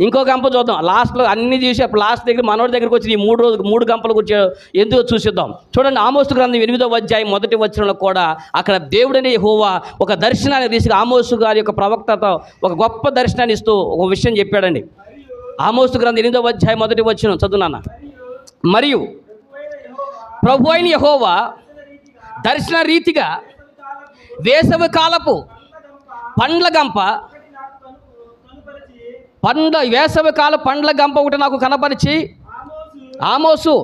ఇంకో గంప చూద్దాం. లాస్ట్లో అన్నీ చూసి అప్పుడు లాస్ట్ దగ్గర మనోడి దగ్గరికి వచ్చి ఈ 3 గంపల గురించి ఎందుకు చూసిద్దాం. చూడండి, ఆమోసు గ్రంథం 8వ అధ్యాయం 1వ వచనంలో కూడా అక్కడ దేవుడని యెహోవా ఒక దర్శనాన్ని తీసి ఆమోసు గారి యొక్క ప్రవక్తతో ఒక గొప్ప దర్శనాన్ని ఇస్తూ ఒక విషయం చెప్పాడండి. ఆమోసు గ్రంథం 8వ అధ్యాయం 1వ వచనం చదువునాన్న. మరియు ప్రభు అయిన యెహోవా దర్శన రీతిగా వేసవి కాలపు పండ్ల గంప, వేసవి కాల పండ్ల గంప ఒకటి నాకు కనపరిచి, ఆమోసు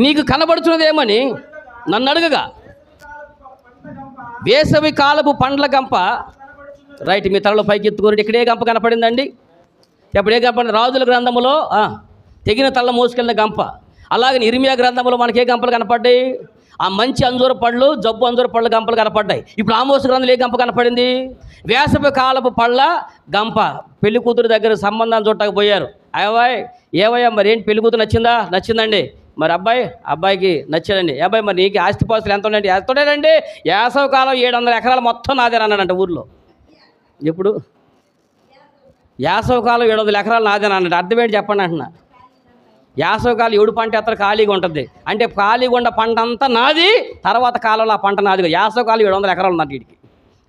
నీకు కనబడుతున్నదేమని నన్ను అడుగగా, వేసవి కాలపు పండ్ల గంప. రైట్, మీ తలలో పైకి ఎత్తుకొని ఇక్కడ ఏ గంప కనపడిందండి? ఎప్పుడు ఏ గంప? రాజుల గ్రంథములో తెగిన తల్ల మోసుకెళ్ళిన గంప. అలాగే యిర్మీయా గ్రంథంలో మనకి ఏ గంపలు కనపడ్డాయి? ఆ మంచి అంజూర పళ్ళు, జబ్బు అంజూర పళ్ళు గంపలు కనపడ్డాయి. ఇప్పుడు ఆమోసు గ్రంథంలో ఏ గంప కనపడింది? వేసవి కాలపు పళ్ళ గంప. పెళ్లి కూతురు దగ్గర సంబంధాలు చూడటానికి పోయారు. ఏవయ్యా మరి ఏంటి, పెళ్లి కూతురు నచ్చిందండి. మరి అబ్బాయికి నచ్చాడండి. అబ్బాయి మరి నీకు ఆస్తిపాస్తులు ఎంత ఉన్నాయండి? ఎంత ఉన్నాయండి? వేసవి కాలం 700 ఎకరాలు మొత్తం నాదే అన్నాడంట ఊర్లో. ఎప్పుడు? వేసవి కాలం 700 ఎకరాలు నాదే అన్నాడు. అర్థం ఏంటి చెప్పండి అంటున్నా. యాసవకాలం 7 పంట ఎత్తర ఖాళీగా ఉంటుంది అంటే ఖాళీగా ఉన్న పంట అంతా నాది, తర్వాత కాలంలో ఆ పంట నాది. యాసవకాలం 700 ఎకరాలు ఉన్నట్టు వీడికి.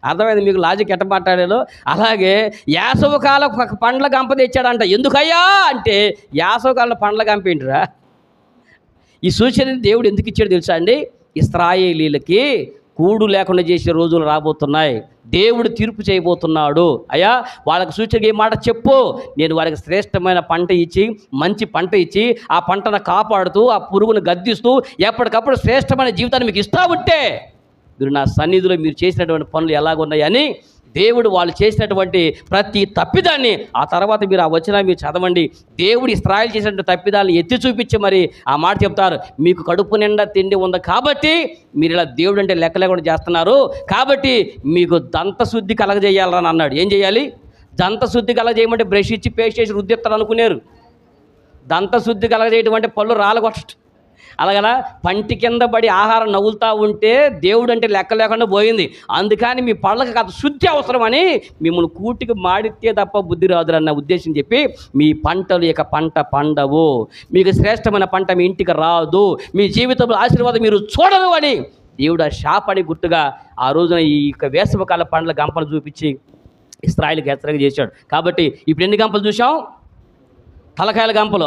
అర్థమైంది మీకు లాజిక్ ఎట్ట మాట్లాడాలో? అలాగే యాసవకాలం పండ్ల గంప తెచ్చాడంట. ఎందుకయ్యా అంటే యాసవకాలంలో పండ్ల గంప ఏంటిరా? ఈ సూచన దేవుడు ఎందుకు ఇచ్చాడు తెలుసా అండి? ఇశ్రాయేలీలకి కూడు లేకుండా చేసే రోజులు రాబోతున్నాయి. దేవుడు తీర్పు చేయబోతున్నాడు. అయ్యా వాళ్ళకి సూచనగా ఈ మాట చెప్పు, నేను వారికి శ్రేష్టమైన పంట ఇచ్చి, మంచి పంట ఇచ్చి, ఆ పంటను కాపాడుతూ, ఆ పురుగును గద్దిస్తూ, ఎప్పటికప్పుడు శ్రేష్టమైన జీవితాన్ని మీకు ఇస్తా ఉంటే మీరు నా సన్నిధిలో మీరు చేసినటువంటి పనులు ఎలాగున్నాయని దేవుడు వాళ్ళు చేసినటువంటి ప్రతి తప్పిదాన్ని, ఆ తర్వాత మీరు ఆ వచనాన్ని మీరు చదవండి. దేవుడు ఇశ్రాయేలు చేసినటువంటి తప్పిదాలను ఎత్తి చూపించి మరి ఆ మాట చెప్తారు. మీకు కడుపు నిండా తిండి ఉంది కాబట్టి మీరు ఇలా దేవుడు అంటే లెక్క లేకుండా చేస్తున్నారు, కాబట్టి మీకు దంతశుద్ధి కలగజేయాలని అన్నాడు. ఏం చేయాలి? దంతశుద్ధి కలగజేయమంటే బ్రష్ ఇచ్చి పేస్ట్ చేసి రుద్దిస్తారు అనుకున్నారు. దంతశుద్ధి కలగజేయడం అంటే పళ్ళు రాలగొట్టడం. అలాగలా పంటి కింద పడి ఆహారం నవ్వులుతూ ఉంటే దేవుడు అంటే లెక్క లేకుండా పోయింది. అందుకని మీ పళ్ళకి కాదు శుద్ధి అవసరమని మిమ్మల్ని కూటికి మాడితే తప్ప బుద్ధి రాదురన్న ఉద్దేశం చెప్పి మీ పంటలు ఇక పంట పండవు, మీకు శ్రేష్టమైన పంట మీ ఇంటికి రాదు, మీ జీవితంలో ఆశీర్వాదం మీరు చూడరు అని దేవుడు ఆ శాపని గుర్తుగా ఆ రోజున ఈ వేసవికాల పండ్ల గంపలు చూపించి ఇశ్రాయేలుకి హెచ్చరిక చేశాడు. కాబట్టి ఇప్పుడు ఎన్ని గంపలు చూసాం? తలకాయల గంపలు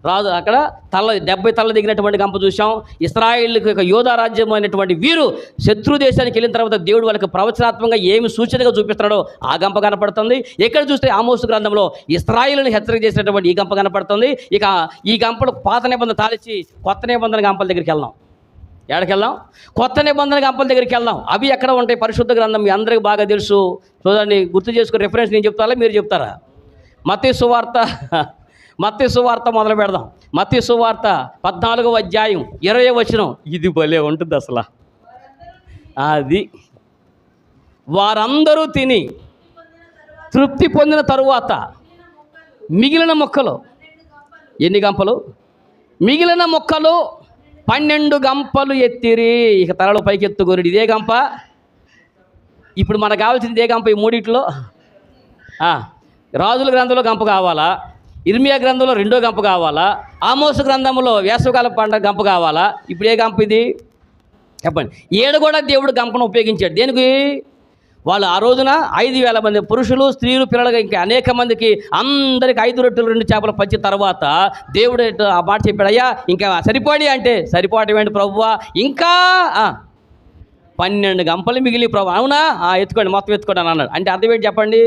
రాదు, అక్కడ 70 తల దిగినటువంటి గంప చూసాం. ఇశ్రాయేలుకి ఒక యోధా రాజ్యం అయినటువంటి వీరు శత్రు దేశానికి వెళ్ళిన తర్వాత దేవుడు వాళ్ళకి ప్రవచనాత్మకంగా ఏమి సూచనగా చూపిస్తున్నాడో ఆ గంప కనపడుతుంది. ఎక్కడ చూస్తే ఆమోసు గ్రంథంలో ఇశ్రాయేలుని హెచ్చరిక చేసినటువంటి ఈ గంప కనపడుతుంది. ఇక ఈ గంపలు పాత నిబంధన తాలిచి కొత్త నిబంధన గంపల దగ్గరికి వెళ్దాం. ఎక్కడికి వెళ్దాం? కొత్త నిబంధన గంపల దగ్గరికి వెళ్దాం. అవి ఎక్కడ ఉంటాయి? పరిశుద్ధ గ్రంథం మీ అందరికీ బాగా తెలుసు. చూడండి, గుర్తు చేసుకుని రిఫరెన్స్ నేను చెప్తారా మీరు చెప్తారా? మత్తయి సువార్త మొదలు పెడదాం. మత్తయి సువార్త 14వ అధ్యాయం 20వ వచనం. ఇది భలే ఉంటుంది అసలు. అది వారందరూ తిని తృప్తి పొందిన తరువాత మిగిలిన మొక్కలు ఎన్ని గంపలు? మిగిలిన మొక్కలు 12 గంపలు ఎత్తిరి. ఇక తలలో పైకి ఎత్తుకోరు. ఇదే గంప. ఇప్పుడు మనకు కావాల్సింది ఇదే గంప. ఈ మూడిట్లో రాజుల గ్రంథంలో గంప కావాలా, ఇర్మియా గ్రంథంలో 2వ గంప కావాలా, ఆమోసు గ్రంథంలో వేసవికాల పంట గంప కావాలా? ఇప్పుడు ఏ గంప ఇది చెప్పండి. ఏడు కూడా దేవుడు గంపను ఉపయోగించాడు. దేనికి? వాళ్ళు ఆ రోజున 5,000 మంది పురుషులు, స్త్రీలు, పిల్లలుగా ఇంకా అనేక మందికి అందరికి 5 రొట్టెలు 2 చేపలు పంచిన తర్వాత దేవుడు ఆ మాట చెప్పాడు, అయ్యా ఇంకా సరిపోయి అంటే సరిపోవటం ఏంటి ప్రభువా, ఇంకా 12 గంపలు మిగిలి ప్రభు. అవునా? ఎత్తుకోండి, మొత్తం ఎత్తుకోండి అని అన్నాడు. అంటే అర్థం ఏంటి చెప్పండి?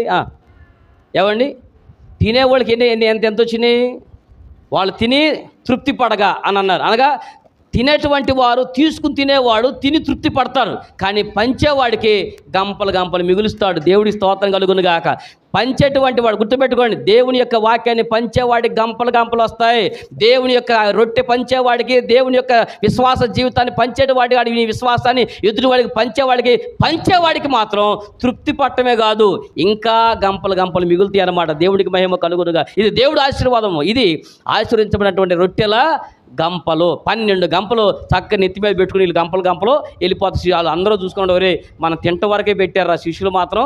ఏమండి, తినేవాళ్ళకి ఎంత వచ్చినాయి? వాళ్ళు తిని తృప్తి పడగా అని అన్నారు. అనగా తినేటువంటి వారు తీసుకుని తినేవాడు తిని తృప్తి పడతారు, కానీ పంచేవాడికి గంపలు గంపలు మిగులుస్తాడు. దేవుడి స్తోత్రం కలుగును గాక. పంచేటువంటి వాడు గుర్తుపెట్టుకోండి, దేవుని యొక్క వాక్యాన్ని పంచేవాడికి గంపలు గంపలు వస్తాయి. దేవుని యొక్క రొట్టె పంచేవాడికి, దేవుని యొక్క విశ్వాస జీవితాన్ని పంచేవాడికి, నీ విశ్వాసాన్ని ఎదుటివాడికి పంచేవాడికి మాత్రం తృప్తి పట్టమే కాదు, ఇంకా గంపలు గంపలు మిగులుతాయి అన్నమాట. దేవుడికి మహిమ కలుగునుగా. ఇది దేవుడి ఆశీర్వాదము. ఇది ఆశీర్వదించబడినటువంటి రొట్టెల గంపలు. 12 గంపలు చక్కగా నెత్తి మీద పెట్టుకుని వీళ్ళు గంపలు వెళ్ళిపోతారు. వాళ్ళు అందరూ చూసుకోండి, ఒరే మనం తింట వరకే పెట్టారు, ఆ శిష్యులు మాత్రం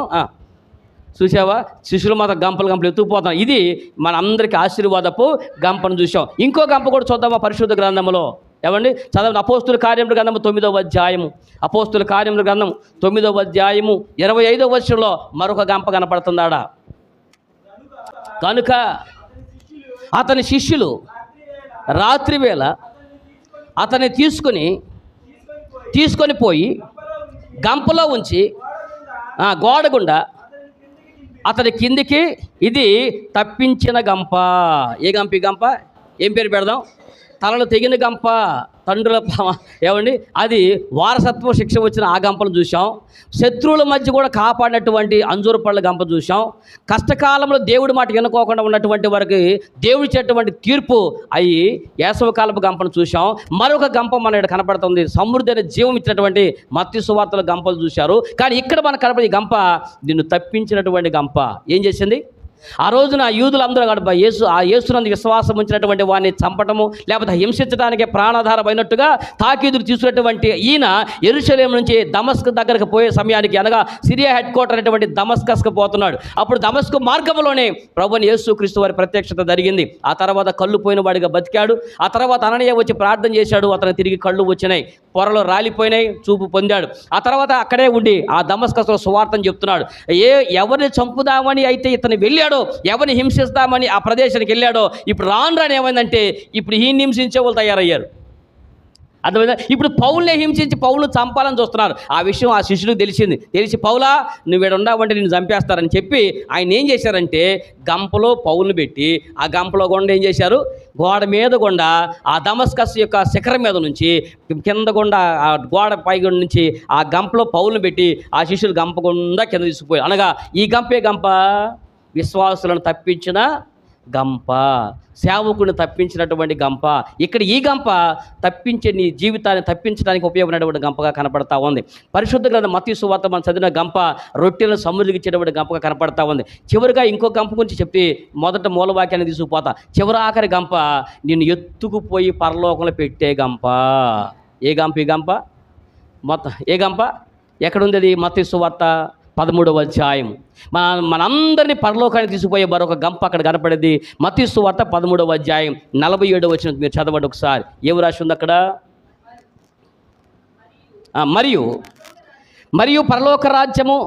చూసావా, శిష్యులు మాత్రం గంపలు ఎత్తుకుపోతాం. ఇది మన అందరికీ ఆశీర్వాదపు గంపను చూసాం. ఇంకో గంప కూడా చూద్దామా పరిశుద్ధ గ్రంథంలో? ఏమండి, చదవండి. అపోస్తుల కార్యముల గ్రంథము 9వ అధ్యాయము. అపోస్తుల కార్యముల గ్రంథం 9వ అధ్యాయము 25వ వచనంలో మరొక గంప కనపడుతుందాడా. కనుక అతని శిష్యులు రాత్రి వేళ అతన్ని తీసుకొని పోయి గంపలో ఉంచి గోడగుండా అతని కిందికి, ఇది తప్పించిన గంప. ఏ గంప? ఈ గంప ఏం పేరు పెడదాం? తలలు తెగిన గంప. తండ్రుల ఏమండి, అది వారసత్వ శిక్ష వచ్చిన ఆ గంపలు చూసాం. శత్రువుల మధ్య కూడా కాపాడినటువంటి అంజూరు పళ్ళ గంప చూసాం. కష్టకాలంలో దేవుడి మాట వినుకోకుండా ఉన్నటువంటి వారికి దేవుడి ఇచ్చేటువంటి తీర్పు అయ్యి వేసవికాలపు గంపను చూసాం. మరొక గంప మన ఇక్కడ కనపడుతుంది, సమృద్ధి అనే జీవం ఇచ్చినటువంటి మత్తయి సువార్తల గంపలు చూశారు. కానీ ఇక్కడ మనకు కనపడే ఈ గంప నిన్ను తప్పించినటువంటి గంప. ఏం చేసింది? ఆ రోజున యూదులందరూ యేసునందు విశ్వాసం ఉంచినటువంటి వారిని చంపటము లేకపోతే హింసించడానికే ప్రాణాధారమైనట్టుగా తాకీదులు తీసుకున్నటువంటి ఈయన యెరూషలేము నుంచి దమస్క్ దగ్గరకు పోయే సమయానికి, అనగా సిరియా హెడ్ క్వార్టర్ అనేటువంటి దమస్కస్కు పోతున్నాడు. అప్పుడు దమస్కు మార్గంలోనే ప్రభువైన యేసుక్రీస్తు వారి ప్రత్యక్షత జరిగింది. ఆ తర్వాత కళ్ళు పోయిన వాడిగా బతికాడు. ఆ తర్వాత అననీయ వచ్చి ప్రార్థన చేశాడు, అతను తిరిగి కళ్ళు వచ్చినాయి, పొరలు రాలిపోయినాయి, చూపు పొందాడు. ఆ తర్వాత అక్కడే ఉండి ఆ దమస్కస్లో సువార్తను చెప్తున్నాడు. ఎవరిని చంపుదామని అయితే ఇతను వెళ్ళాడు, ఎవరిని హింసిస్తామని ఆ ప్రదేశానికి వెళ్ళాడో, ఇప్పుడు రాను ఏమైందంటే ఇప్పుడు ఈ హింసించే వాళ్ళు తయారయ్యారు. అర్థమైందా? ఇప్పుడు పౌల్ని హింసించి పౌలు చంపాలని చూస్తున్నారు. ఆ విషయం ఆ శిష్యుడికి తెలిసి పౌలా నువ్వు ఇక్కడ ఉండవంటే నిన్ను చంపేస్తారని చెప్పి ఆయన ఏం చేశారంటే గంపలో పౌల్ని పెట్టి ఆ గంపలో గుండా ఏం చేశారు, గోడ మీద గుండా ఆ దమస్కస్ యొక్క శిఖరం మీద నుంచి కింద గుండా ఆ గోడ పై నుంచి ఆ గంపలో పౌల్ని పెట్టి ఆ శిష్యులు గంప గుండా కింద తీసుకుపోయి, అనగా ఈ గంపే గంప విశ్వాసులను తప్పించిన గంప, సేవకుని తప్పించినటువంటి గంప. ఇక్కడ ఈ గంప తప్పించే నీ జీవితాన్ని తప్పించడానికి ఉపయోగపడినటువంటి గంపగా కనపడతా ఉంది. పరిశుద్ధ గ్రంథం మత్తయి సువార్త మనం చదివిన గంప రొట్టెలను సమృద్ధికిచ్చేటువంటి గంపగా కనపడతా ఉంది. చివరిగా ఇంకో గంప గురించి చెప్పి మొదట మూలవాక్యాన్ని తీసుకుపోతా. చివరి ఆఖరి గంప నిన్ను ఎత్తుకుపోయి పరలోకంలో పెట్టే గంప. ఏ గంప? ఈ గంప మొత్తం ఏ గంప? ఎక్కడుంది అది? మత్తయి సువార్త 13వ అధ్యాయం. మనందరినీ పరలోకానికి తీసుకుపోయే మరొక గంప అక్కడ కనపడేది. మత్తయి సువార్త 13వ అధ్యాయం 47వ వచనం మీరు చదవండి ఒకసారి. ఏమి రాసి ఉంది అక్కడ? మరియు పరలోక రాజ్యము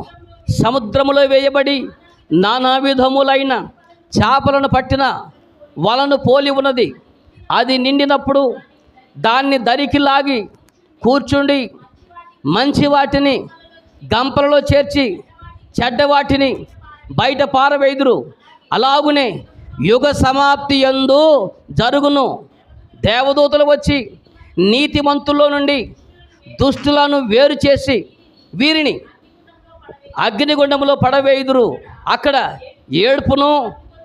సముద్రములో వేయబడి నానా విధములైన చేపలను పట్టిన వలను పోలి ఉన్నది. అది నిండినప్పుడు దాన్ని దరికి లాగి కూర్చుండి మంచి వాటిని గంపలలో చేర్చి చెడ్డ వాటిని బయట పారవేయుదురు. అలాగునే యుగ సమాప్తి యందు జరుగును. దేవదూతలు వచ్చి నీతిమంతుల్లో నుండి దుష్టులను వేరు చేసి వీరిని అగ్నిగుండములో పడవేయుదురు. అక్కడ ఏడుపును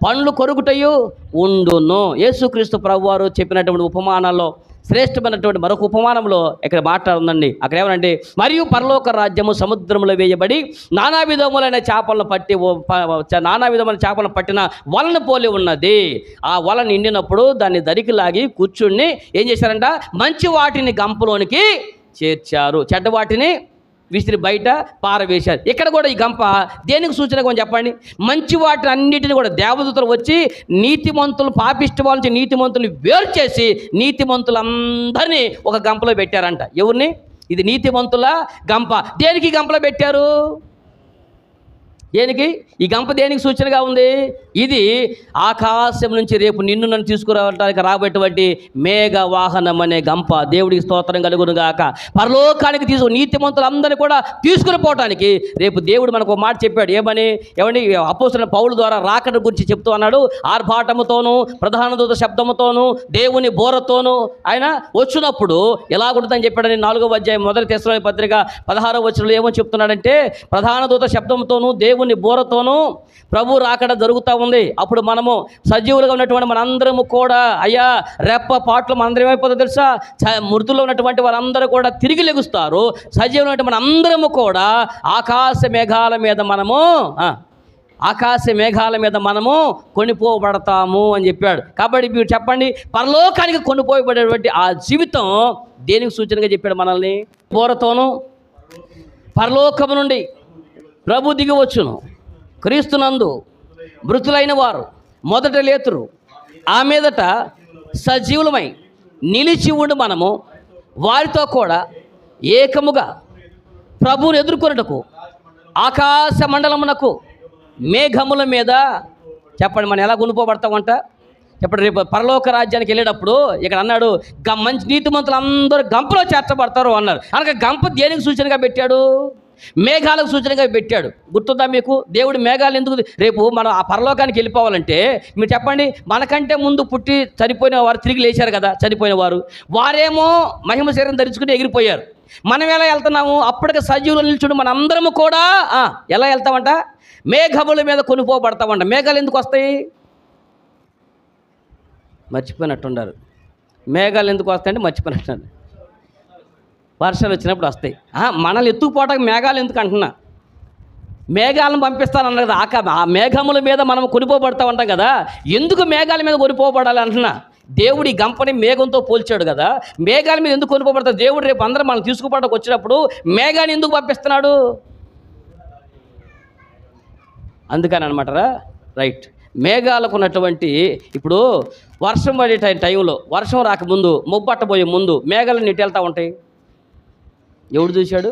పండ్లు కొరుకుటయు ఉండును. యేసుక్రీస్తు ప్రభువారు చెప్పినటువంటి ఉపమానాల్లో శ్రేష్టమైనటువంటి మరొక ఉపమానంలో ఇక్కడ మాట్లాడుందండి. అక్కడ ఏమనంటే, మరియు పరలోక రాజ్యము సముద్రంలో వేయబడి నానా విధములైన చేపలను పట్టిన వలను పోలి ఉన్నది. ఆ వల నిండినప్పుడు దాన్ని దరికి లాగి కూర్చుని ఏం చేశారంట? మంచి వాటిని గంపలోనికి చేర్చారు, చెడ్డ వాటిని విసిరి బయట పారవేశారు. ఇక్కడ కూడా ఈ గంప దేనికి సూచన కొంచెం చెప్పండి. మంచి వాటిని అన్నిటిని కూడా దేవదూతలు వచ్చి నీతిమంతులు, పాపిష్టి వాళ్ళ నుంచి నీతిమంతుల్ని వేరు చేసి నీతిమంతులందరినీ ఒక గంపలో పెట్టారంట. ఎవరిని? ఇది నీతిమంతుల గంప. దేనికి గంపలో పెట్టారు? దేనికి? ఈ గంప దేనికి సూచనగా ఉంది? ఇది ఆకాశం నుంచి రేపు నిన్ను నన్ను తీసుకురావడానికి రాబోయేటువంటి మేఘ వాహనం అనే గంప. దేవుడికి స్తోత్రం కలుగును గాక. పరలోకానికి నీతిమంతులందరినీ కూడా తీసుకుని పోవటానికి రేపు దేవుడు మనకు ఒక మాట చెప్పాడు. ఏమని అపోస్తలుడైన పౌలు ద్వారా రాకడ గురించి చెప్తూ అన్నాడు. ఆర్భాటముతోనూ ప్రధాన దూత శబ్దముతోనూ దేవుని బోరతోనూ ఆయన వచ్చినప్పుడు ఎలాగుంటుందని చెప్పాడని 4వ అధ్యాయం 1 తెస్సలోనికీ పత్రిక 16వ వచనంలో ఏమో చెప్తున్నాడంటే, ప్రధాన దూత శబ్దంతోనూ దేవుని బోరతోనూ ప్రభు రాకడ జరుగుతూ ఉంది. అప్పుడు మనము సజీవులుగా ఉన్నటువంటి మనందరము కూడా అయ్యా రెప్ప పాటలు మనందరం ఏమైపోతుందో తెలుసా? మృతుల్లో ఉన్నటువంటి వారందరూ కూడా తిరిగి లెగుస్తారు. సజీవులు ఉన్నటువంటి మనందరము కూడా ఆకాశ మేఘాల మీద మనము కొనిపోబడతాము అని చెప్పాడు. కాబట్టి మీరు చెప్పండి, పరలోకానికి కొనిపోబడేటువంటి ఆ జీవితం దేనికి సూచనగా చెప్పాడు మనల్ని? బోరతోనూ పరలోకము నుండి ప్రభు దిగి వచ్చును. క్రీస్తునందు మృతులైన వారు మొదట లేతురు. ఆ మీదట సజీవులమై నిలిచి ఉండి మనము వారితో కూడా ఏకముగా ప్రభువును ఎదుర్కొనుటకు ఆకాశ మండలమునకు మేఘముల మీద. చెప్పండి, మనం ఎలా కొనుక్కోబడతామంట? చెప్పండి. రేపు పరలోక రాజ్యానికి వెళ్ళేటప్పుడు ఇక్కడ అన్నాడు మంచి నీతిమంతులు అందరూ గంపలో చేర్చబడతారు అన్నారు. అనగా గంప దేనికి సూచనగా పెట్టాడు? మేఘాలకు సూచనగా పెట్టాడు. గుర్తుందా మీకు? దేవుడు మేఘాలు ఎందుకు? రేపు మనం ఆ పరలోకానికి వెళ్ళిపోవాలంటే మీరు చెప్పండి, మనకంటే ముందు పుట్టి చనిపోయిన వారు తిరిగి లేచారు కదా, చనిపోయిన వారేమో మహిమ శరీరం ధరించుకుని ఎగిరిపోయారు. మనం ఎలా వెళ్తున్నాము? అప్పటికి సజీవులు నిల్చుని మన అందరము కూడా ఎలా వెళ్తామంట? మేఘముల మీద కొనుక్కోబడతామంట. మేఘాలు ఎందుకు వస్తాయి? మర్చిపోయినట్టున్నారు. మేఘాలు ఎందుకు వస్తాయంటే మర్చిపోయినట్టున్నారు. వర్షాలు వచ్చినప్పుడు వస్తాయి. మనల్ని ఎత్తుకుపోవటానికి మేఘాలు ఎందుకు అంటున్నా? మేఘాలను పంపిస్తానన్నారు కదా, ఆ మేఘముల మీద మనం కొనిపోబడతా ఉంటాం కదా. ఎందుకు మేఘాల మీద కొనిపోబడాలి అంటున్నా? దేవుడి గంపని మేఘంతో పోల్చాడు కదా. మేఘాల మీద ఎందుకు కొనిపోబడతాడు? దేవుడు రేపు అందరూ మనం తీసుకుపోవడానికి వచ్చినప్పుడు మేఘాన్ని ఎందుకు పంపిస్తున్నాడు? అందుకని అనమాటరా. రైట్. మేఘాలకు ఉన్నటువంటి ఇప్పుడు వర్షం పడే టైంలో, వర్షం రాకముందు, ముబ్బట్టబోయే ముందు మేఘాలు నీటి వెళ్తూ ఉంటాయి. ఎవడు చూశాడు?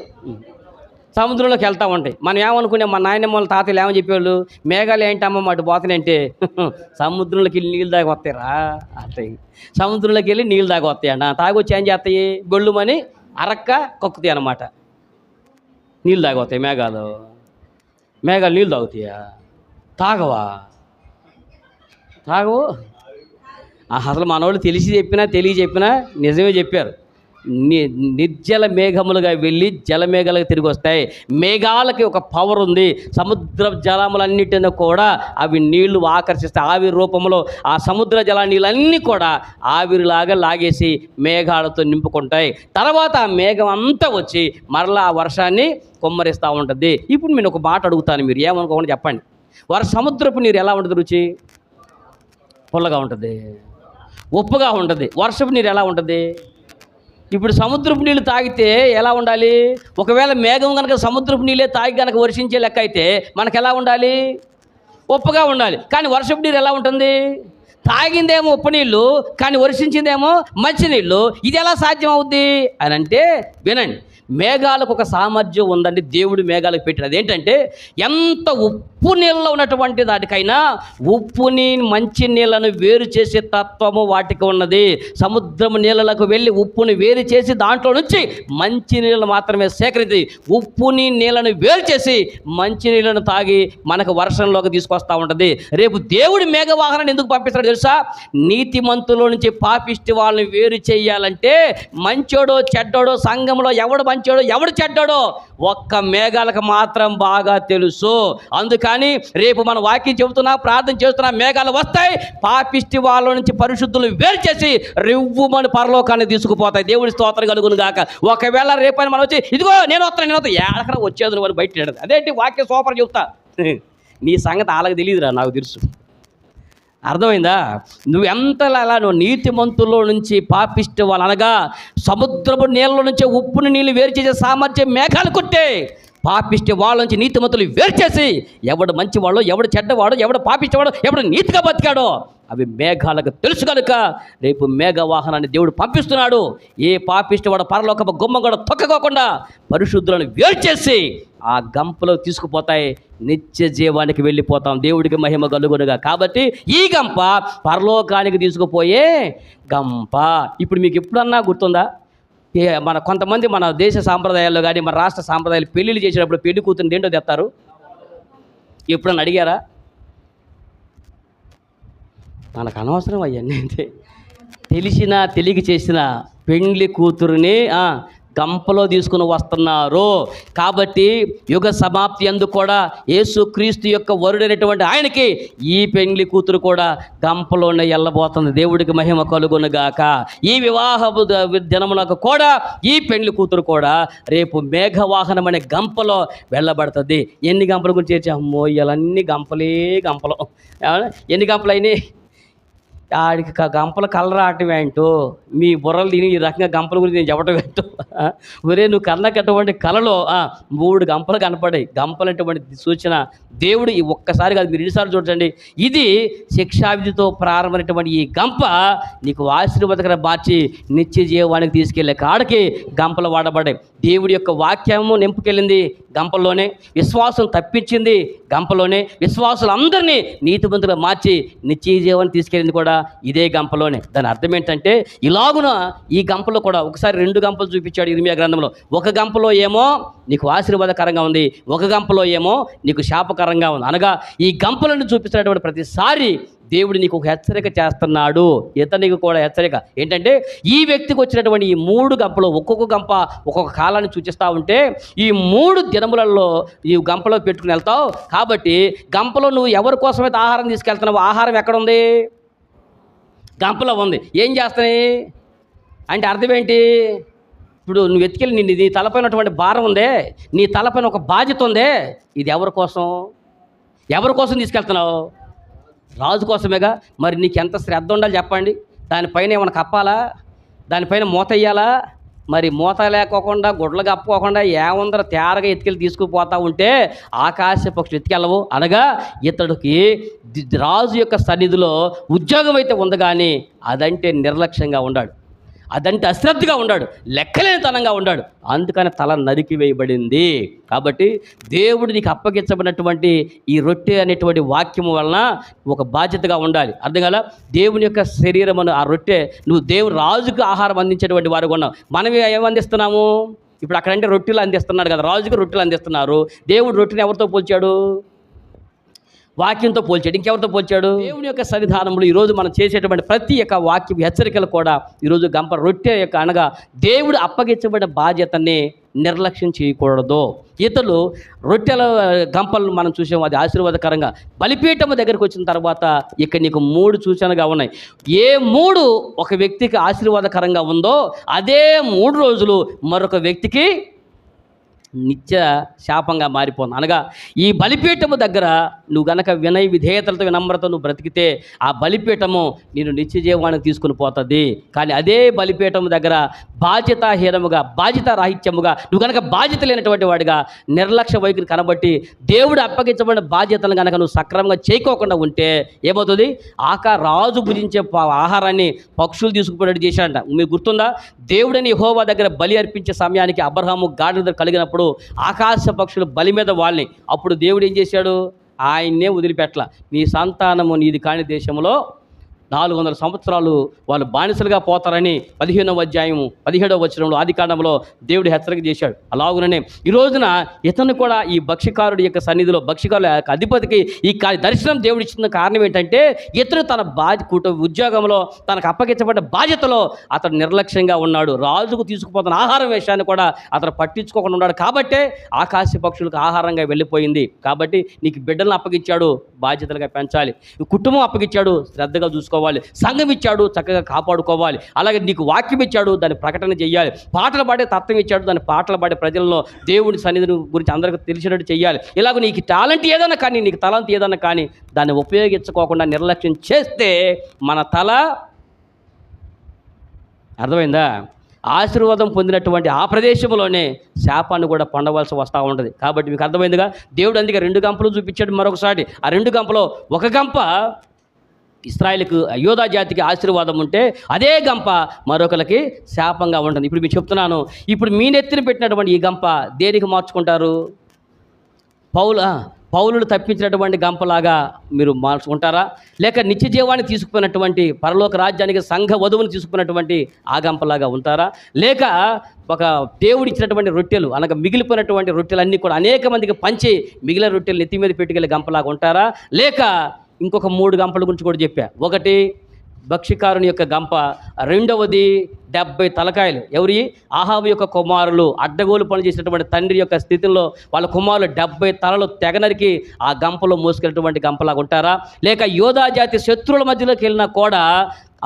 సముద్రంలోకి వెళ్తూ ఉంటాయి. మనం ఏమనుకునే మా నాయనమ్మ వాళ్ళ తాతయ్యలు ఏమని చెప్పేవాళ్ళు, మేఘాలు ఏంటమ్మ అటు పోతానంటే సముద్రంలోకి వెళ్ళి నీళ్ళు దాకా వస్తాయిరా అంటాయి. సముద్రంలోకి వెళ్ళి నీళ్ళు దాకా వస్తాయంట. తాగొచ్చి ఏం చేస్తాయి, గొళ్ళుమని అరక్క కొక్కుతాయి అన్నమాట. నీళ్ళు తాగొస్తాయి మేఘాలు. మేఘాలు నీళ్ళు తాగుతాయా? తాగవా? తాగవు. అసలు మనోళ్ళు తెలిసి చెప్పినా తెలియ నిజమే చెప్పారు. నిర్జల మేఘములుగా వెళ్ళి జలమేఘాలుగా తిరిగి వస్తాయి. మేఘాలకి ఒక పవర్ ఉంది. సముద్ర జలములన్నిటిని కూడా అవి నీళ్లు ఆకర్షిస్తాయి. ఆవిరి రూపంలో ఆ సముద్ర జల నీళ్ళన్నీ కూడా ఆవిరిలాగా లాగేసి మేఘాలతో నింపుకుంటాయి. తర్వాత ఆ మేఘం అంతా వచ్చి మరలా ఆ వర్షాన్ని కుమ్మరిస్తూ ఉంటుంది. ఇప్పుడు నేను ఒక మాట అడుగుతాను, మీరు ఏమనుకోకుండా చెప్పండి. సముద్రపు నీరు ఎలా ఉంటుంది? రుచి పుల్లగా ఉంటుంది, ఉప్పుగా ఉంటుంది. వర్షపు నీరు ఎలా ఉంటుంది? ఇప్పుడు సముద్రపు నీళ్ళు తాగితే ఎలా ఉండాలి? ఒకవేళ మేఘం కనుక సముద్రపు నీళ్ళే తాగి కనుక వర్షించే లెక్క అయితే మనకు ఎలా ఉండాలి? ఉప్పుగా ఉండాలి. కానీ వర్షపు నీరు ఎలా ఉంటుంది? తాగిందేమో ఉప్పు నీళ్ళు, కానీ వర్షించిందేమో మంచినీళ్ళు. ఇది ఎలా సాధ్యం అవుద్ది అని అంటే వినండి. మేఘాలకు ఒక సామర్థ్యం ఉందండి, దేవుడు మేఘాలకు పెట్టినది. ఏంటంటే ఎంత ఉప్పు నీళ్ళలో ఉన్నటువంటి దాటికైనా ఉప్పుని మంచి నీళ్ళను వేరు చేసే తత్వము వాటికి ఉన్నది. సముద్రము నీళ్ళకు వెళ్ళి ఉప్పుని వేరు చేసి దాంట్లో నుంచి మంచి నీళ్ళను మాత్రమే సేకరించి ఉప్పుని నీళ్ళను వేరు చేసి మంచి నీళ్ళను తాగి మనకు వర్షంలోకి తీసుకొస్తూ ఉంటుంది. రేపు దేవుడు మేఘవాహనాన్ని ఎందుకు పంపిస్తాడో తెలుసా? నీతిమంతుల నుంచి పాపిష్టి వాళ్ళని వేరు చేయాలంటే మంచోడో చెడ్డోడో సంఘంలో ఎవడు మంచోడో ఎవడు చెడ్డాడో ఒక్క మేఘాలకు మాత్రం బాగా తెలుసు. అందుకని రేపు మన వాక్యం చెబుతున్నా, ప్రార్థన చేస్తున్నా, మేఘాలు వస్తాయి, పాపిష్టి వాళ్ళ నుంచి పరిశుద్ధులు వేరు చేసి రివ్వుమని పరలోకాన్ని తీసుకుపోతాయి. దేవుడి స్తోత్రం కలుగును గాక. ఒకవేళ రేపని మనం వచ్చి ఇదిగో నేను వస్తాను ఎక్కడ వచ్చేది నువ్వు బయట అదేంటి వాక్యం సూపర్ చెబుతా, నీ సంగతి వాళ్ళకి తెలియదురా, నాకు తెలుసు. అర్థమైందా? నువ్వు ఎంతలా నువ్వు నీతిమంతుల్లో నుంచి పాపిష్టి వాళ్ళు అనగా సముద్రపు నీళ్ళ నుంచి ఉప్పుని నీళ్ళు వేరు చేసే సామర్థ్యం మేఘాలు కొట్టే పాపిష్టి వాళ్ళ నుంచి నీతిమంతులు వేరు చేసి ఎవడు మంచివాడో ఎవడు చెడ్డవాడో ఎవడు పాపిష్టవాడో ఎవడు నీతిగా బతికాడో అవి మేఘాలకు తెలుసు కనుక రేపు మేఘ వాహనాన్ని దేవుడు పంపిస్తున్నాడు. ఏ పాపిష్టవాడు పరలోకపు గుమ్మ కూడా తొక్కకోకుండా పరిశుద్ధులను వేరు చేసి ఆ గంపలో తీసుకుపోతాయి, నిత్య జీవానికి వెళ్ళిపోతాం. దేవుడికి మహిమ కలుగునుగా. కాబట్టి ఈ గంప పరలోకానికి తీసుకుపోయే గంప. ఇప్పుడు మీకు ఎప్పుడన్నా గుర్తుందా? మన కొంతమంది మన దేశ సాంప్రదాయాల్లో కానీ మన రాష్ట్ర సాంప్రదాయాలు పెళ్ళిళ్ళు చేసేటప్పుడు పెళ్లి కూతురు దేంటో తెస్తారు. ఎప్పుడన్నా అడిగారా? మనకు అనవసరం అవన్నీ. అంటే తెలిసినా తెలియక చేసిన పెండ్లి కూతురుని గంపలో తీసుకుని వస్తున్నారు. కాబట్టి యుగ సమాప్తి యందు కూడా యేసుక్రీస్తు యొక్క వరుడైనటువంటి ఆయనకి ఈ పెండ్లి కూతురు కూడా గంపలోనే వెళ్ళబోతుంది. దేవుడికి మహిమ కలుగునుగాక. ఈ వివాహపు దినమునకు కూడా ఈ పెండ్లి కూతురు కూడా రేపు మేఘవాహనం అనే గంపలో వెళ్ళబడుతుంది. ఎన్ని గంపల గురించి చేర్చి అమ్మో ఇవన్నీ గంపలే గంపలు. ఎన్ని గంపలు అయినాయి? ఆడికి గంపల కలర్ ఆటం ఏంటో, మీ బుర్రలు తిని ఈ రకంగా గంపల గురించి నేను చెప్పడం ఏంటో. ఒరే నువ్వు కన్నకటువంటి కళలో 3 గంపలు కనపడాయి. గంపలటువంటి సూచన దేవుడు ఈ ఒక్కసారి కాదు, మీరు ఎన్నిసార్లు చూడండి. ఇది శిక్షావిధితో ప్రారంభమైనటువంటి ఈ గంప నీకు ఆశీర్వాదకర మార్చి నిత్య జీవానికి తీసుకెళ్ళే కాడికి గంపలు వాడబడ్డాయి. దేవుడి యొక్క వాక్యము నింపుకెళ్ళింది గంపల్లోనే, విశ్వాసం తప్పించింది గంపలోనే, విశ్వాసులందరినీ నీతిమంతులుగా మార్చి నిత్య జీవాన్ని తీసుకెళ్ళింది కూడా ఇదే గంపలోనే. దాని అర్థం ఏంటంటే ఇలాగున ఈ గంపలో కూడా ఒకసారి 2 గంపలు చూపించాడు ఇర్మియా గ్రంథంలో. ఒక గంపలో ఏమో నీకు ఆశీర్వాదకరంగా ఉంది, ఒక గంపలో ఏమో నీకు శాపకరంగా ఉంది. అనగా ఈ గంపలను చూపిస్తున్నటువంటి ప్రతిసారి దేవుడు నీకు ఒక హెచ్చరిక చేస్తున్నాడు. ఇతనికి కూడా హెచ్చరిక ఏంటంటే ఈ వ్యక్తికి వచ్చినటువంటి ఈ 3 గంపలు ఒక్కొక్క గంప ఒక్కొక్క కాలాన్ని సూచిస్తూ ఉంటే ఈ 3 దినములలో ఈ గంపలో పెట్టుకుని వెళ్తావు. కాబట్టి గంపలో నువ్వు ఎవరి కోసమైతే ఆహారం తీసుకెళ్తున్నావు, ఆహారం ఎక్కడుంది? గంపలో ఉంది. ఏం చేస్తాయి అంటే అర్థం ఏంటి? ఇప్పుడు నువ్వు ఎత్తుకెళ్ళి నీ తలపైనటువంటి భారం ఉందే, నీ తలపైన ఒక బాధ్యత ఉందే, ఇది ఎవరి కోసం తీసుకెళ్తున్నావు? రాజు కోసమేగా. మరి నీకు ఎంత శ్రద్ధ ఉండాలి చెప్పండి. దానిపైన ఏమైనా కప్పాలా? దానిపైన మూత వేయాలా? మరి మూత లేకోకుండా గుడ్లు కప్పుకోకుండా ఏముందరో తేరగా ఎత్తుకెళ్ళి తీసుకుపోతూ ఉంటే ఆకాశ పక్షులు ఎత్తుకెళ్ళవు. అనగా ఇతడికి రాజు యొక్క సన్నిధిలో ఉద్యోగం అయితే ఉంది కానీ అదంటే నిర్లక్ష్యంగా ఉన్నాడు. అదంటే అశ్రద్ధగా ఉన్నాడు, లెక్కలేనితనంగా ఉన్నాడు. అందుకని తల నరికి వేయబడింది. కాబట్టి దేవుడు నీకు అప్పగించబడినటువంటి ఈ రొట్టె అనేటువంటి వాక్యము వలన ఒక బాధ్యతగా ఉండాలి. అర్థం కదా? దేవుని యొక్క శరీరమును ఆ రొట్టె, నువ్వు దేవుడు రాజుకు ఆహారం అందించేటువంటి వారు ఉన్నావు. మనం ఏం అందిస్తున్నాము? ఇప్పుడు అక్కడంటే రొట్టెలు అందిస్తున్నాడు కదా, రాజుకి రొట్టెలు అందిస్తున్నారు. దేవుడు రొట్టెని ఎవరితో పోల్చాడు? వాక్యంతో పోల్చాడు. ఇంకెవరితో పోల్చాడు? దేవుని యొక్క సన్నిధానంలో ఈరోజు మనం చేసేటువంటి ప్రతి ఒక్క వాక్యం హెచ్చరికలు కూడా ఈరోజు గంప రొట్టె యొక్క అనగా దేవుడు అప్పగించబడిన బాధ్యతని నిర్లక్ష్యం చేయకూడదు. ఇతరులు రొట్టెల గంపలను మనం చూసాము, అది ఆశీర్వాదకరంగా. బలిపీఠము దగ్గరికి వచ్చిన తర్వాత ఇక్కడ నీకు 3 సూచనగా ఉన్నాయి. ఏ 3 ఒక వ్యక్తికి ఆశీర్వాదకరంగా ఉందో అదే 3 రోజులు మరొక వ్యక్తికి నిత్య శాపంగా మారిపోను. అనగా ఈ బలిపీఠము దగ్గర నువ్వు గనక వినయ విధేయతలతో వినమ్రత నువ్వు బ్రతికితే ఆ బలిపీఠము నేను నిత్య జీవానికి తీసుకుని పోతుంది. కానీ అదే బలిపీఠము దగ్గర బాధ్యతాహీనముగా, బాధ్యతారాహిత్యముగా నువ్వు కనుక బాధ్యత లేనటువంటి వాడిగా నిర్లక్ష్య వైఖరి కనబట్టి దేవుడు అప్పగించబడిన బాధ్యతలను కనుక నువ్వు సక్రమంగా చేయకోకుండా ఉంటే ఏమవుతుంది? రాజు భుజించే ఆహారాన్ని పక్షులు తీసుకుపోయేట్టు చేశాడంట. మీకు గుర్తుందా? దేవుడని యెహోవా దగ్గర బలి అర్పించే సమయానికి అబ్రహాము గాడిద దగ్గర కలిగినప్పుడు ఆకాశ పక్షులు బలి మీద వాళ్ళని, అప్పుడు దేవుడు ఏం చేశాడు? ఆయన్నే వదిలిపెట్టల. నీ సంతానము నీది కాని దేశంలో 400 సంవత్సరాలు వాళ్ళు బానిసలుగా పోతారని 15వ అధ్యాయము 17వ వచనంలో ఆదికాండంలో దేవుడు హెచ్చరిక చేశాడు. అలాగుననే ఈ రోజున ఇతను కూడా ఈ భక్ష్యకారుడి యొక్క సన్నిధిలో, భక్ష్యకారుల యొక్క అధిపతికి ఈ దర్శనం దేవుడు ఇచ్చిన కారణం ఏంటంటే ఇతను తన ఉద్యోగంలో తనకు అప్పగించబడ్డ బాధ్యతలో అతడు నిర్లక్ష్యంగా ఉన్నాడు. రాజుకు తీసుకుపోతున్న ఆహారం విషయాన్ని కూడా అతను పట్టించుకోకుండా ఉన్నాడు. కాబట్టే ఆకాశ పక్షులకు ఆహారంగా వెళ్ళిపోయింది. కాబట్టి నీకు బిడ్డలను అప్పగించాడు, బాధ్యతలుగా పెంచాలి. కుటుంబం అప్పగించాడు, శ్రద్ధగా చూసుకోవాలి. సంఘం ఇచ్చాడు, చక్కగా కాపాడుకోవాలి. అలాగే నీకు వాక్యం ఇచ్చాడు, దాన్ని ప్రకటన చేయాలి. పాటలు పాడే తత్వం ఇచ్చాడు, దాన్ని పాటలు పాడే ప్రజల్లో దేవుడి సన్నిధిని గురించి అందరికీ తెలిసినట్టు చేయాలి. ఇలాగ నీకు టాలెంట్ ఏదన్నా కానీ, నీకు తలంత ఏదన్నా కానీ దాన్ని ఉపయోగించుకోకుండా నిర్లక్ష్యం చేస్తే మన తల, అర్థమైందా? ఆశీర్వాదం పొందినటువంటి ఆ ప్రదేశంలోనే శాపాన్ని కూడా పొందవలసి వస్తూ ఉంటుంది. కాబట్టి మీకు అర్థమైందిగా? దేవుడు అందుకే 2 గంపలు చూపించాడు. మరొకసారి ఆ 2 గంపలో ఒక గంప ఇశ్రాయేలుకు, యోధా జాతికి ఆశీర్వాదం ఉంటే అదే గంప మరొకరికి శాపంగా ఉంటుంది. ఇప్పుడు మీకు చెప్తున్నాను, ఇప్పుడు మీ నెత్తిన పెట్టినటువంటి ఈ గంప దేనికి మార్చుకుంటారు? పౌలును తప్పించినటువంటి గంపలాగా మీరు మార్చుకుంటారా? లేక నిత్య జీవాన్ని తీసుకున్నటువంటి పరలోక రాజ్యానికి సంఘ వధువుని తీసుకున్నటువంటి ఆ గంపలాగా ఉంటారా? లేక ఒక దేవుడు ఇచ్చినటువంటి రొట్టెలు అనగా మిగిలిపోయినటువంటి రొట్టెలన్నీ కూడా అనేక మందికి పంచి మిగిలిన రొట్టెలు నెత్తి మీద పెట్టుకెళ్ళే గంపలాగా ఉంటారా? లేక ఇంకొక 3 గంపల గురించి కూడా చెప్పా. ఒకటి భక్ష్యకారుని యొక్క గంప, రెండవది 70 తలకాయలు. ఎవరి? అహాబు యొక్క కుమారులు అడ్డగోలు పని చేసినటువంటి తండ్రి యొక్క స్థితిలో వాళ్ళ కుమారులు 70 తలలు తెగనరికి ఆ గంపలో మోసుకెళ్ళినటువంటి గంపలాగా ఉంటారా? లేక యోధా జాతి శత్రువుల మధ్యలోకి వెళ్ళినా కూడా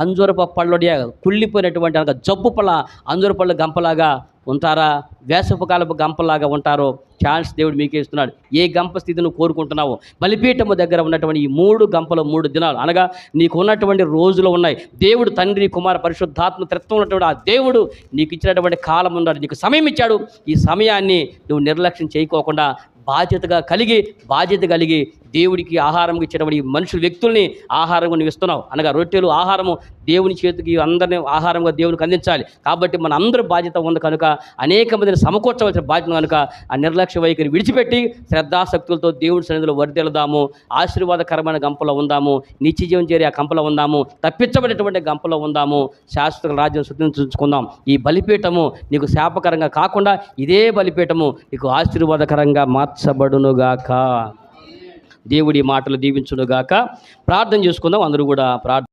అంజూరపు పళ్ళొడియా కుళ్ళిపోయినటువంటి అనగా జబ్బు పళ్ళ అంజూరపళ్ళ గంపలాగా ఉంటారా? వేసపు కాలపు గంపలాగా ఉంటారో? ఛాన్స్ దేవుడు మీకే ఇస్తున్నాడు. ఏ గంప స్థితి నువ్వు కోరుకుంటున్నావు? బలిపీఠము దగ్గర ఉన్నటువంటి ఈ 3 గంపలు 3 దినాలు అనగా నీకు ఉన్నటువంటి రోజులు ఉన్నాయి. దేవుడు తండ్రి, కుమార, పరిశుద్ధాత్మ త్రిత్వం ఉన్నటువంటి ఆ దేవుడు నీకు ఇచ్చినటువంటి కాలం ఉన్నాడు, నీకు సమయం ఇచ్చాడు. ఈ సమయాన్ని నువ్వు నిర్లక్ష్యం చేయకోకుండా బాధ్యత కలిగి దేవుడికి ఆహారం ఇచ్చేటువంటి మనుషులు, వ్యక్తుల్ని ఆహారంగా నువ్వు ఇస్తున్నావు. అనగా రొట్టెలు ఆహారము దేవుని చేతికి అందరినీ ఆహారంగా దేవునికి అందించాలి. కాబట్టి మన అందరూ బాధ్యత ఉంది కనుక అనేక మందిని సమకూర్చవలసిన బాధ్యత కనుక ఆ నిర్లక్ష్య వైఖరి విడిచిపెట్టి శ్రద్ధాశక్తులతో దేవుడి సన్నిధిలో వర్ధిల్లుదాము. ఆశీర్వాదకరమైన గంపలో ఉందాము, నిత్య జీవం చేరే ఆ గంపలో ఉందాము, తప్పించబడినటువంటి గంపలో ఉందాము, శాశ్వత రాజ్యం శుద్ధించుకుందాం. ఈ బలిపీఠము నీకు శాపకరంగా కాకుండా ఇదే బలిపీఠము నీకు ఆశీర్వాదకరంగా మార్చబడునుగాక. దేవుడి మాటలు దీవించునుగాక. ప్రార్థన చేసుకుందాం. అందరూ కూడా ప్రార్థన